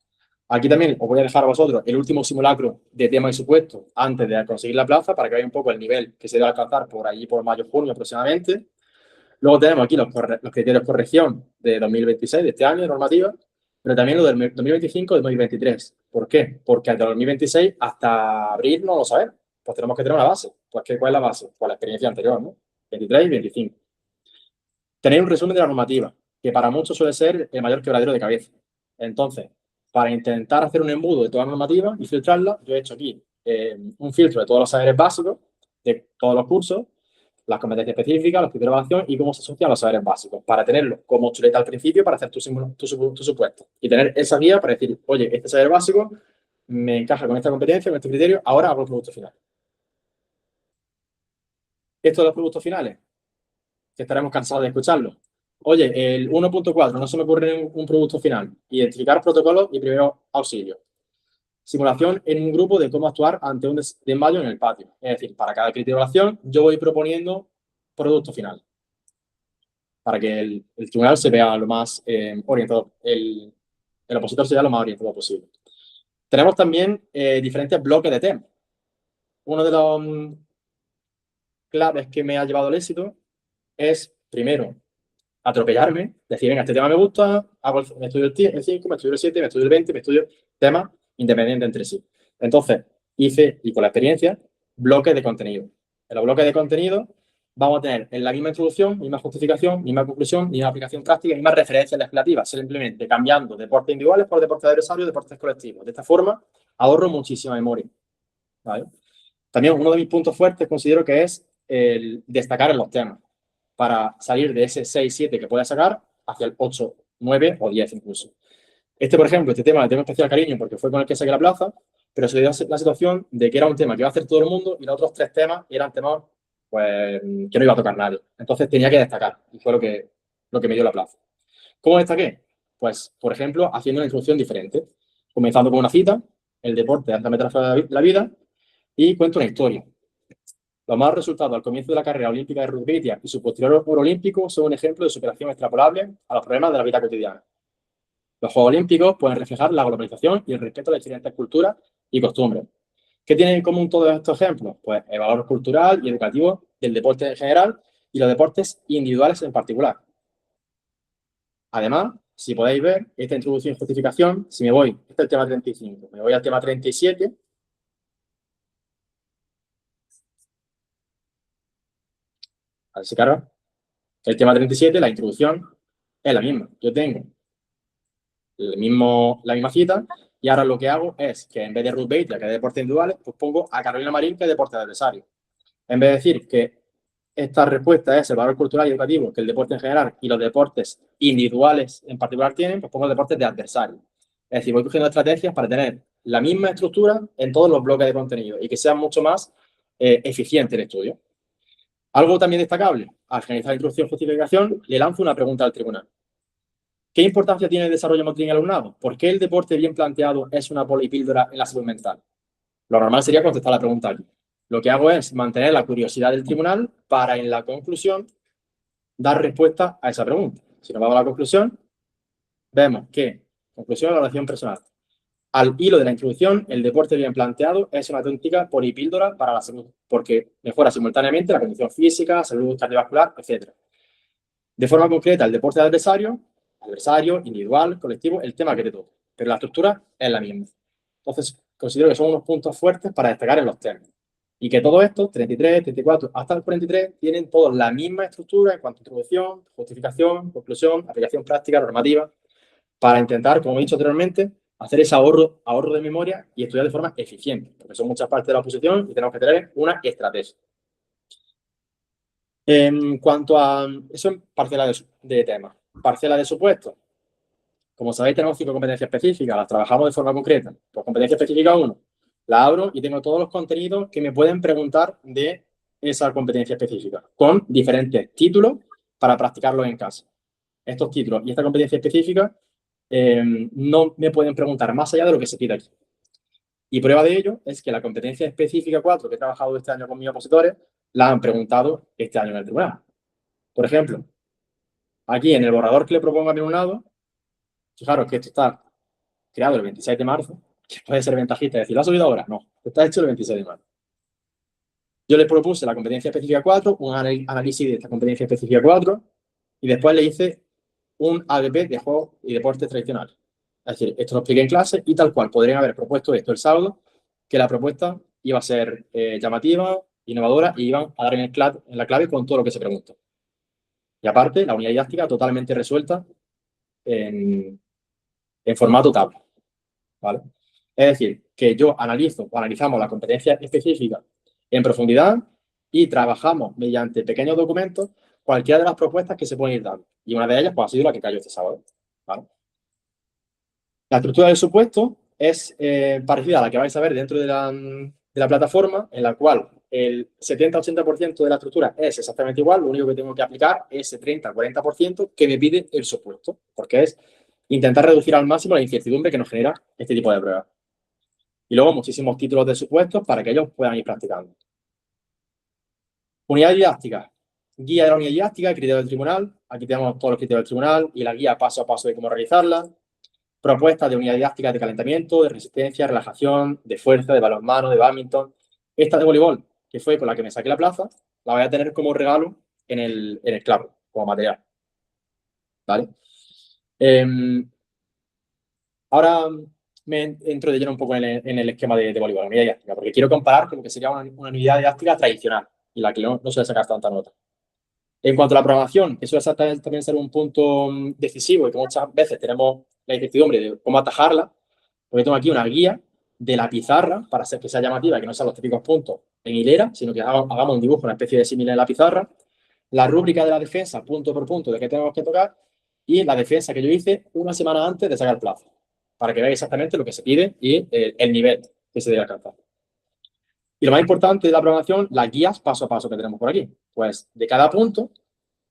Aquí también os voy a dejar a vosotros el último simulacro de tema y supuesto antes de conseguir la plaza para que veáis un poco el nivel que se debe alcanzar por allí por mayo, junio aproximadamente. Luego tenemos aquí los criterios de corrección de 2026, de este año, de normativa, pero también lo del 2025 y 2023. ¿Por qué? Porque hasta el 2026, hasta abril, no lo sabemos. Pues tenemos que tener una base. Pues, ¿cuál es la base? Pues la experiencia anterior, ¿no? 23 y 25. Tenéis un resumen de la normativa, que para muchos suele ser el mayor quebradero de cabeza. Entonces, para intentar hacer un embudo de toda la normativa y filtrarla, yo he hecho aquí un filtro de todos los saberes básicos, de todos los cursos, las competencias específicas, los criterios de evaluación y cómo se asocian a los saberes básicos, para tenerlo como chuleta al principio para hacer tu supuesto. Y tener esa guía para decir, oye, este saber básico me encaja con esta competencia, con este criterio, ahora hago el producto final. Esto de los productos finales, que estaremos cansados de escucharlo. Oye, el 1.4, no se me ocurre un producto final. Identificar protocolos y primeros auxilios. Simulación en un grupo de cómo actuar ante un desmayo en el patio. Es decir, para cada criterio de evaluación, yo voy proponiendo producto final. para que el tribunal se vea lo más orientado, el opositor se vea lo más orientado posible. Tenemos también diferentes bloques de temas. Uno de los claves que me ha llevado al éxito es, primero, atropellarme, decir, venga, este tema me gusta, me estudio el 5, me estudio el 7, me estudio el 20, me estudio temas independientes entre sí. Entonces, hice, y con la experiencia, bloques de contenido. En los bloques de contenido vamos a tener en la misma introducción, misma justificación, misma conclusión, misma aplicación práctica, mismas referencias legislativas, simplemente cambiando deportes individuales por deportes adversarios, deportes colectivos. De esta forma, ahorro muchísima memoria. ¿Vale? También uno de mis puntos fuertes considero que es el destacar en los temas, para salir de ese 6-7 que puedes sacar hacia el 8, 9 o 10 incluso. Por ejemplo, este tema le tengo especial cariño porque fue con el que saqué la plaza, pero se dio la situación de que era un tema que iba a hacer todo el mundo y los otros 3 temas eran temas pues, que no iba a tocar nadie. Entonces tenía que destacar y fue lo que me dio la plaza. ¿Cómo destaqué? Pues, por ejemplo, haciendo una introducción diferente, comenzando con una cita, el deporte hasta meter la vida, y cuento una historia. Los malos resultados al comienzo de la carrera olímpica de Ruth Beitia y su posterior oro olímpico son un ejemplo de superación extrapolable a los problemas de la vida cotidiana. Los Juegos Olímpicos pueden reflejar la globalización y el respeto a las diferentes culturas y costumbres. ¿Qué tienen en común todos estos ejemplos? Pues el valor cultural y educativo del deporte en general y los deportes individuales en particular. Además, si podéis ver, esta introducción y justificación, si me voy, este es el tema 35, me voy al tema 37, a ver si carga. El tema 37, la introducción, es la misma. Yo tengo la misma cita y ahora lo que hago es que en vez de Ruth Beitia, que es de deportes individuales, pues pongo a Carolina Marín, que es de deporte de adversario. En vez de decir que esta respuesta es el valor cultural y educativo que el deporte en general y los deportes individuales en particular tienen, pues pongo deportes de adversario. Es decir, voy cogiendo estrategias para tener la misma estructura en todos los bloques de contenido y que sea mucho más eficiente el estudio. Algo también destacable, al finalizar la introducción y justificación, le lanzo una pregunta al tribunal. ¿Qué importancia tiene el desarrollo motriz en el alumnado? ¿Por qué el deporte bien planteado es una polipíldora en la salud mental? Lo normal sería contestar la pregunta aquí. Lo que hago es mantener la curiosidad del tribunal para, en la conclusión, dar respuesta a esa pregunta. Si nos vamos a la conclusión, vemos que, conclusión de la evaluación personal, al hilo de la introducción, el deporte bien planteado es una auténtica polipíldora para la salud, porque mejora simultáneamente la condición física, salud cardiovascular, etc. De forma concreta, el deporte de adversario, individual, colectivo, el tema que te toque. Pero la estructura es la misma. Entonces, considero que son unos puntos fuertes para destacar en los temas. Y que todo esto, 33, 34, hasta el 43, tienen todos la misma estructura en cuanto a introducción, justificación, conclusión, aplicación práctica, normativa, para intentar, como he dicho anteriormente, hacer ese ahorro de memoria y estudiar de forma eficiente, porque son muchas partes de la oposición y tenemos que tener una estrategia. En cuanto a eso, en parcela de temas. Parcela de supuestos. Como sabéis, tenemos 5 competencias específicas, las trabajamos de forma concreta. Pues competencia específica 1, la abro y tengo todos los contenidos que me pueden preguntar de esa competencia específica, con diferentes títulos para practicarlos en casa. Estos títulos y esta competencia específica no me pueden preguntar más allá de lo que se pide aquí. Y prueba de ello es que la competencia específica 4 que he trabajado este año con mis opositores, la han preguntado este año en el tribunal. Por ejemplo, aquí en el borrador que le propongo a mi un lado, fijaros que esto está creado el 26 de marzo, que puede ser ventajista decir, ¿lo has subido ahora? No, está hecho el 26 de marzo. Yo les propuse la competencia específica 4, un análisis de esta competencia específica 4, y después le hice un ABP de juegos y deportes tradicionales. Es decir, esto lo expliqué en clase y tal cual podrían haber propuesto esto el sábado, que la propuesta iba a ser llamativa, innovadora y iban a dar en la clave con todo lo que se preguntó. Y aparte, la unidad didáctica totalmente resuelta en formato tabla. ¿Vale? Es decir, que yo analizamos la competencia específica en profundidad y trabajamos mediante pequeños documentos cualquiera de las propuestas que se pueden ir dando. Y una de ellas pues, ha sido la que cayó este sábado. ¿Vale? La estructura del supuesto es parecida a la que vais a ver dentro de la plataforma, en la cual el 70-80% de la estructura es exactamente igual, lo único que tengo que aplicar es ese 30-40% que me pide el supuesto, porque es intentar reducir al máximo la incertidumbre que nos genera este tipo de pruebas. Y luego muchísimos títulos de supuestos para que ellos puedan ir practicando. Unidad didáctica. guía de la unidad didáctica, criterios del tribunal. Aquí tenemos todos los criterios del tribunal y la guía paso a paso de cómo realizarla. Propuestas de unidad didáctica de calentamiento, de resistencia, relajación, de fuerza, de balonmano, de bádminton. Esta de voleibol, que fue con la que me saqué la plaza, la voy a tener como regalo en el claro, como material. ¿Vale? Ahora me entro de lleno un poco en el esquema de voleibol, unidad didáctica, porque quiero comparar con lo que sería una unidad didáctica tradicional y la que no suele sacar tanta nota. En cuanto a la programación, eso suele también ser un punto decisivo y que muchas veces tenemos la incertidumbre de cómo atajarla, porque tengo aquí una guía de la pizarra para que sea llamativa y que no sean los típicos puntos en hilera, sino que hagamos un dibujo, una especie de símil en la pizarra, la rúbrica de la defensa, punto por punto, de qué tenemos que tocar, y la defensa que yo hice una semana antes de sacar plazo, para que veáis exactamente lo que se pide y el nivel que se debe alcanzar. Y lo más importante de la programación, las guías paso a paso que tenemos por aquí. Pues de cada punto,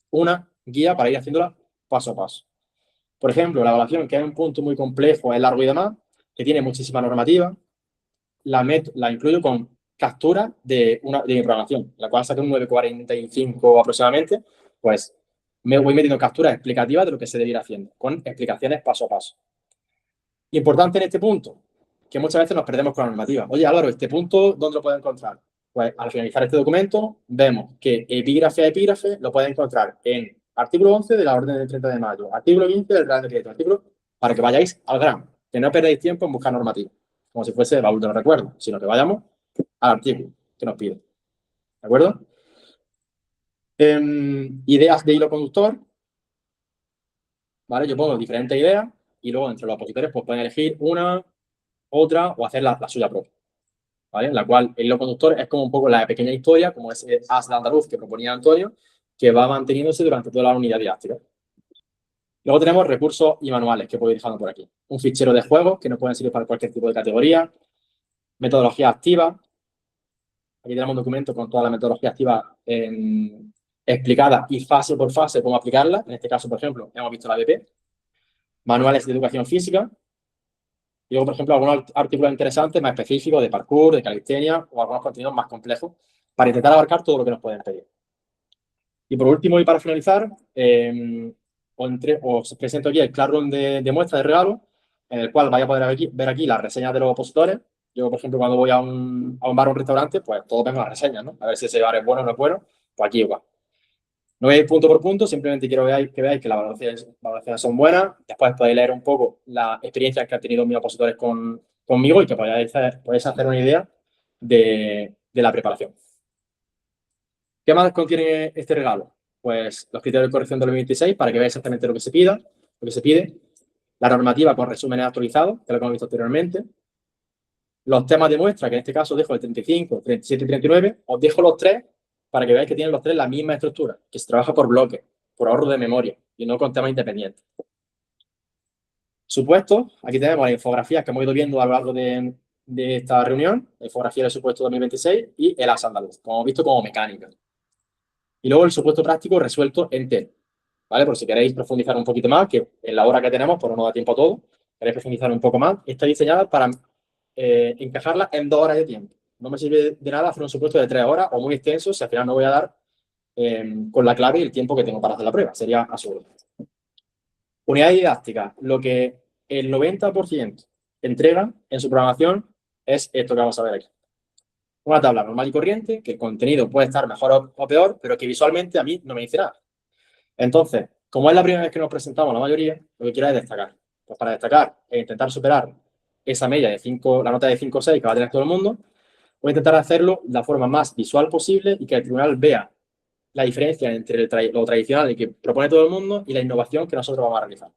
una guía para ir haciéndola paso a paso. Por ejemplo, la evaluación, que es un punto muy complejo, es largo y demás, que tiene muchísima normativa, la incluyo con captura de mi programación, la cual saqué un 9,45 aproximadamente, pues me voy metiendo capturas explicativas de lo que se debe ir haciendo, con explicaciones paso a paso. Importante en este punto, que muchas veces nos perdemos con la normativa. Oye, Álvaro, ¿este punto dónde lo puedo encontrar? Pues al finalizar este documento, vemos que epígrafe a epígrafe lo pueden encontrar en artículo 11 de la orden del 30 de mayo, artículo 15 del Real Decreto, artículo, para que vayáis al grano, que no perdáis tiempo en buscar normativa, como si fuese baúl de los recuerdos, sino que vayamos al artículo que nos pide. ¿De acuerdo? Ideas de hilo conductor. ¿Vale? Yo pongo diferentes ideas y luego entre los opositores pues pueden elegir una, otra o hacer la suya propia. ¿Vale? En la cual el hilo conductor es como un poco la pequeña historia, como ese as de andaluz que proponía Antonio, que va manteniéndose durante toda la unidad didáctica. Luego tenemos recursos y manuales que puedo ir dejando por aquí. Un fichero de juegos que nos pueden servir para cualquier tipo de categoría. Metodología activa. Aquí tenemos un documento con toda la metodología activa explicada y fase por fase cómo aplicarla. En este caso, por ejemplo, hemos visto la BP. Manuales de educación física. Y luego, por ejemplo, algunos artículos interesantes más específicos de parkour, de calistenia o algunos contenidos más complejos para intentar abarcar todo lo que nos pueden pedir. Y por último, y para finalizar, os presento aquí el Classroom de muestra de regalo, en el cual vais a poder ver aquí las reseñas de los opositores. Yo, por ejemplo, cuando voy a un bar o un restaurante, pues todos ven las reseñas, ¿no? A ver si ese bar es bueno o no es bueno, pues aquí igual. No veis punto por punto, simplemente quiero que veáis que las valoraciones son buenas. Después podéis leer un poco las experiencias que han tenido mis opositores conmigo y que podéis hacer una idea de la preparación. ¿Qué más contiene este regalo? Pues los criterios de corrección del 2026 para que veáis exactamente lo que se pide. La normativa con resúmenes actualizados, que es lo que hemos visto anteriormente. Los temas de muestra, que en este caso dejo el 35, 37 y 39. Os dejo los tres para que veáis que tienen los tres la misma estructura, que se trabaja por bloques, por ahorro de memoria y no con temas independientes. Supuestos, aquí tenemos las infografías que hemos ido viendo a lo largo de esta reunión, la infografía del supuesto 2026 y el AS andaluz, como hemos visto como mecánica. Y luego el supuesto práctico resuelto en T, ¿vale? Por si queréis profundizar un poquito más, que en la hora que tenemos, pues no nos da tiempo a todo, queréis profundizar un poco más, está diseñada para encajarla en 2 horas de tiempo. No me sirve de nada hacer un supuesto de 3 horas o muy extenso si al final no voy a dar con la clave y el tiempo que tengo para hacer la prueba. Sería absurdo. Unidad didáctica. Lo que el 90% entrega en su programación es esto que vamos a ver aquí. Una tabla normal y corriente, que el contenido puede estar mejor o peor, pero que visualmente a mí no me dice nada. Entonces, como es la primera vez que nos presentamos la mayoría, lo que quiero es destacar. Pues para destacar e intentar superar esa media de 5, la nota de 5 o 6 que va a tener todo el mundo, voy a intentar hacerlo de la forma más visual posible y que el tribunal vea la diferencia entre lo tradicional que propone todo el mundo y la innovación que nosotros vamos a realizar.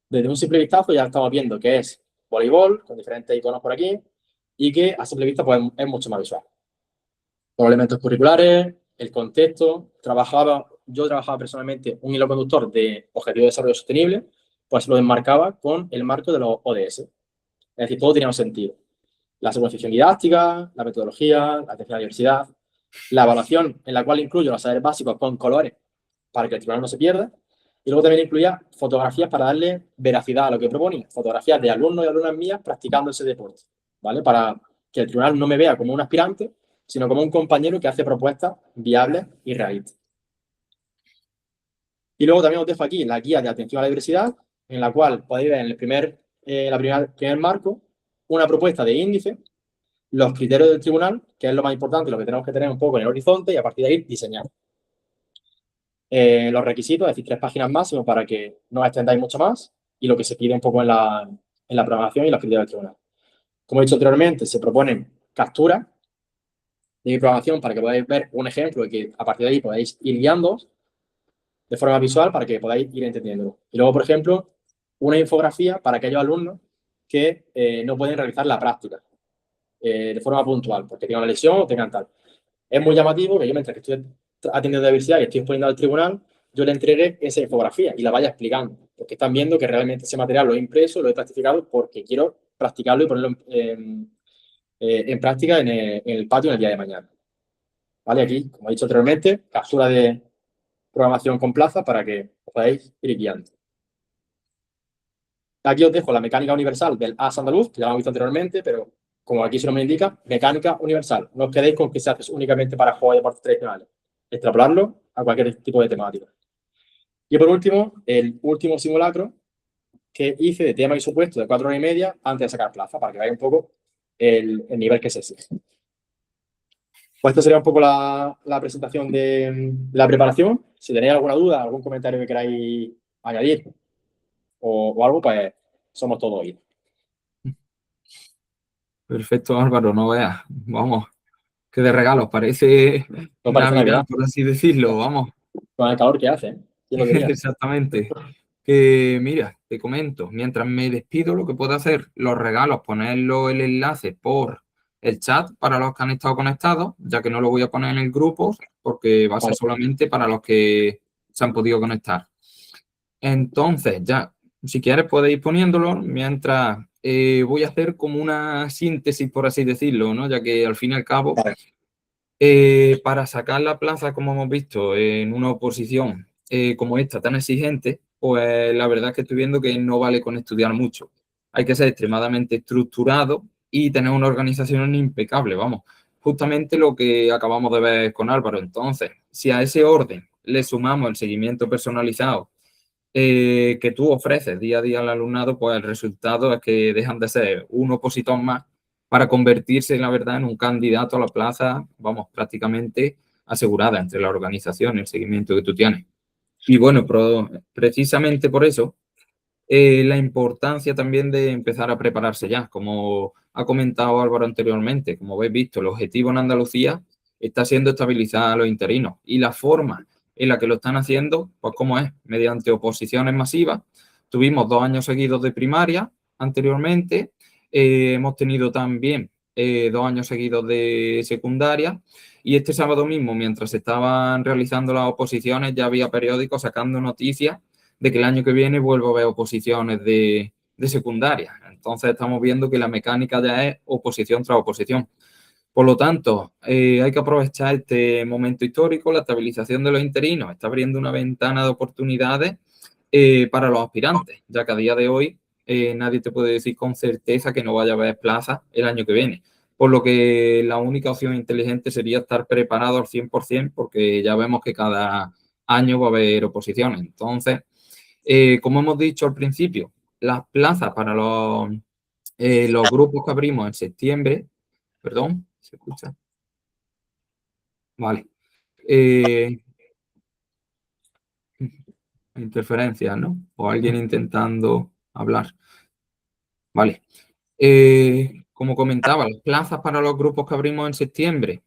Desde un simple vistazo ya estamos viendo que es voleibol, con diferentes iconos por aquí, y que a simple vista pues, es mucho más visual. Los elementos curriculares, el contexto, yo trabajaba personalmente un hilo conductor de Objetivo de Desarrollo Sostenible, pues lo enmarcaba con el marco de los ODS. Es decir, todo tenía un sentido. La secuenciación didáctica, la metodología, la atención a la diversidad, la evaluación en la cual incluyo los saberes básicos con colores para que el tribunal no se pierda, y luego también incluía fotografías para darle veracidad a lo que proponía, fotografías de alumnos y alumnas mías practicando ese deporte, ¿vale? Para que el tribunal no me vea como un aspirante, sino como un compañero que hace propuestas viables y realistas. Y luego también os dejo aquí la guía de atención a la diversidad, en la cual podéis ver en el primer marco una propuesta de índice, los criterios del tribunal, que es lo más importante, lo que tenemos que tener un poco en el horizonte, y a partir de ahí diseñar. Los requisitos, es decir, 3 páginas máximo para que no extendáis mucho más, y lo que se pide un poco en la programación y los criterios del tribunal. Como he dicho anteriormente, se proponen capturas de mi programación para que podáis ver un ejemplo y que a partir de ahí podáis ir guiando de forma visual para que podáis ir entendiéndolo. Y luego, por ejemplo, una infografía para aquellos alumnos que no pueden realizar la práctica de forma puntual, porque tengan una lesión o tengan tal. Es muy llamativo que yo, mientras que estoy atendiendo de diversidad y estoy exponiendo al tribunal, yo le entregue esa infografía y la vaya explicando, porque están viendo que realmente ese material lo he impreso, lo he plastificado porque quiero practicarlo y ponerlo en práctica en el patio en el día de mañana. ¿Vale? Aquí, como he dicho anteriormente, captura de programación con plaza para que os podáis ir guiando. Aquí os dejo la mecánica universal del AS andaluz, que ya lo hemos visto anteriormente, pero como aquí se nos me indica, mecánica universal. No os quedéis con que se hace únicamente para juegos de deportes tradicionales. Extrapolarlo a cualquier tipo de temática. Y por último, el último simulacro que hice de tema y supuesto de 4 horas y media antes de sacar plaza, para que veáis un poco el nivel que se exige. Pues esta sería un poco la presentación de la preparación. Si tenéis alguna duda, algún comentario que queráis añadir o algo, pues somos todos oídos. Perfecto, Álvaro, no veas. Vamos, que de regalos, parece No parece Navidad, Navidad, por así decirlo, vamos. con el calor que hace, ¿eh? ¿Quién lo diría? Exactamente. Que mira, te comento, mientras me despido, lo que puedo hacer, los regalos, ponerlo el enlace por el chat para los que han estado conectados, ya que no lo voy a poner en el grupo, porque va a ser Vale. solamente para los que se han podido conectar. Entonces, ya, si quieres puedes ir poniéndolo mientras voy a hacer como una síntesis, por así decirlo, ¿no? Ya que al fin y al cabo, Vale. para sacar la plaza, como hemos visto, en una oposición como esta tan exigente, pues la verdad es que estoy viendo que no vale con estudiar mucho. Hay que ser extremadamente estructurado y tener una organización impecable, vamos. Justamente lo que acabamos de ver con Álvaro. Entonces, si a ese orden le sumamos el seguimiento personalizado que tú ofreces día a día al alumnado, pues el resultado es que dejan de ser un opositor más para convertirse, la verdad, en un candidato a la plaza, vamos, prácticamente asegurada entre la organización y el seguimiento que tú tienes. Y bueno, precisamente por eso, la importancia también de empezar a prepararse ya, como ha comentado Álvaro anteriormente, como habéis visto, el objetivo en Andalucía está siendo estabilizar a los interinos y la forma en la que lo están haciendo, pues ¿cómo es? Mediante oposiciones masivas. Tuvimos 2 años seguidos de primaria anteriormente, hemos tenido también 2 años seguidos de secundaria y este sábado mismo, mientras se estaban realizando las oposiciones, ya había periódicos sacando noticias de que el año que viene vuelvo a ver oposiciones de secundaria. Entonces estamos viendo que la mecánica ya es oposición tras oposición. Por lo tanto, hay que aprovechar este momento histórico, la estabilización de los interinos, está abriendo una ventana de oportunidades para los aspirantes, ya que a día de hoy nadie te puede decir con certeza que no vaya a haber plaza el año que viene. Por lo que la única opción inteligente sería estar preparado al 100%, porque ya vemos que cada año va a haber oposiciones. Entonces, como hemos dicho al principio, las plazas para los grupos que abrimos en septiembre, perdón, ¿se escucha? Vale. Interferencias, ¿no? O alguien intentando hablar. Vale. Como comentaba, las plazas para los grupos que abrimos en septiembre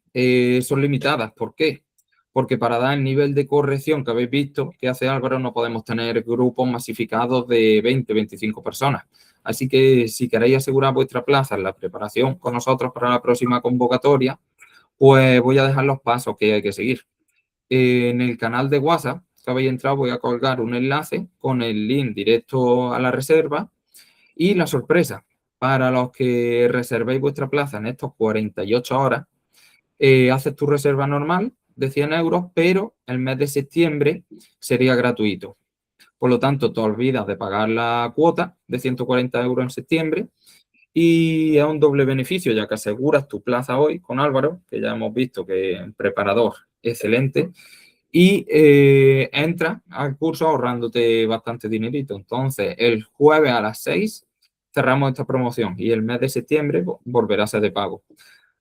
son limitadas. ¿Por qué? Porque para dar el nivel de corrección que habéis visto que hace Álvaro, no podemos tener grupos masificados de 20, 25 personas. Así que si queréis asegurar vuestra plaza en la preparación con nosotros para la próxima convocatoria, pues voy a dejar los pasos que hay que seguir. En el canal de WhatsApp que habéis entrado voy a colgar un enlace con el link directo a la reserva y la sorpresa. Para los que reservéis vuestra plaza en estos 48 horas, haces tu reserva normal de 100 euros, pero el mes de septiembre sería gratuito. Por lo tanto, te olvidas de pagar la cuota de 140 euros en septiembre y es un doble beneficio, ya que aseguras tu plaza hoy con Álvaro, que ya hemos visto que es un preparador excelente, y entra al curso ahorrándote bastante dinerito. Entonces, el jueves a las 6 cerramos esta promoción y el mes de septiembre volverá a ser de pago.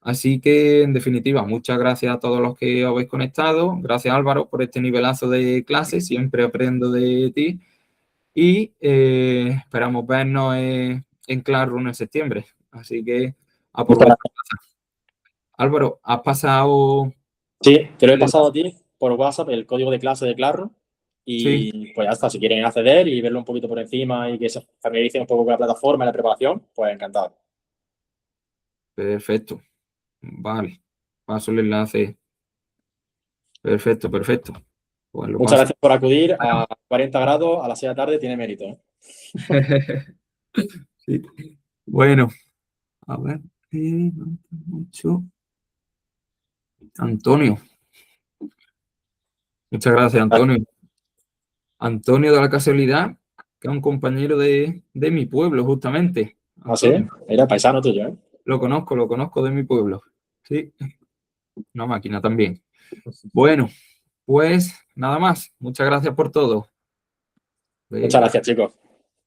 Así que, en definitiva, muchas gracias a todos los que habéis conectado. Gracias, Álvaro, por este nivelazo de clase. Siempre aprendo de ti. Y esperamos vernos en Classroom en septiembre. Así que, a por Muchas vuestra gracias. casa. Álvaro, ¿has pasado? Sí, te lo he el pasado a enlace? ti por WhatsApp, el código de clase de Claro. Sí, Y pues ya está, si quieren acceder y verlo un poquito por encima y que se familiaricen un poco con la plataforma y la preparación, pues encantado. perfecto. Vale. Paso el enlace. Perfecto, perfecto. Pues lo Muchas paso. gracias por acudir a 40 grados a las 6 de la tarde, tiene mérito, ¿eh? Sí. Bueno, a ver. Mucho. Antonio. Muchas gracias, Antonio. Antonio, de la casualidad, que es un compañero de mi pueblo, justamente. ¿Ah, sí? Antonio, Mira, paisano tuyo, ¿eh? lo conozco de mi pueblo. Sí, una máquina también. Bueno, pues nada más. Muchas gracias por todo. Muchas Venga, gracias, chicos.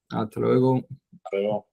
hasta luego. Hasta luego.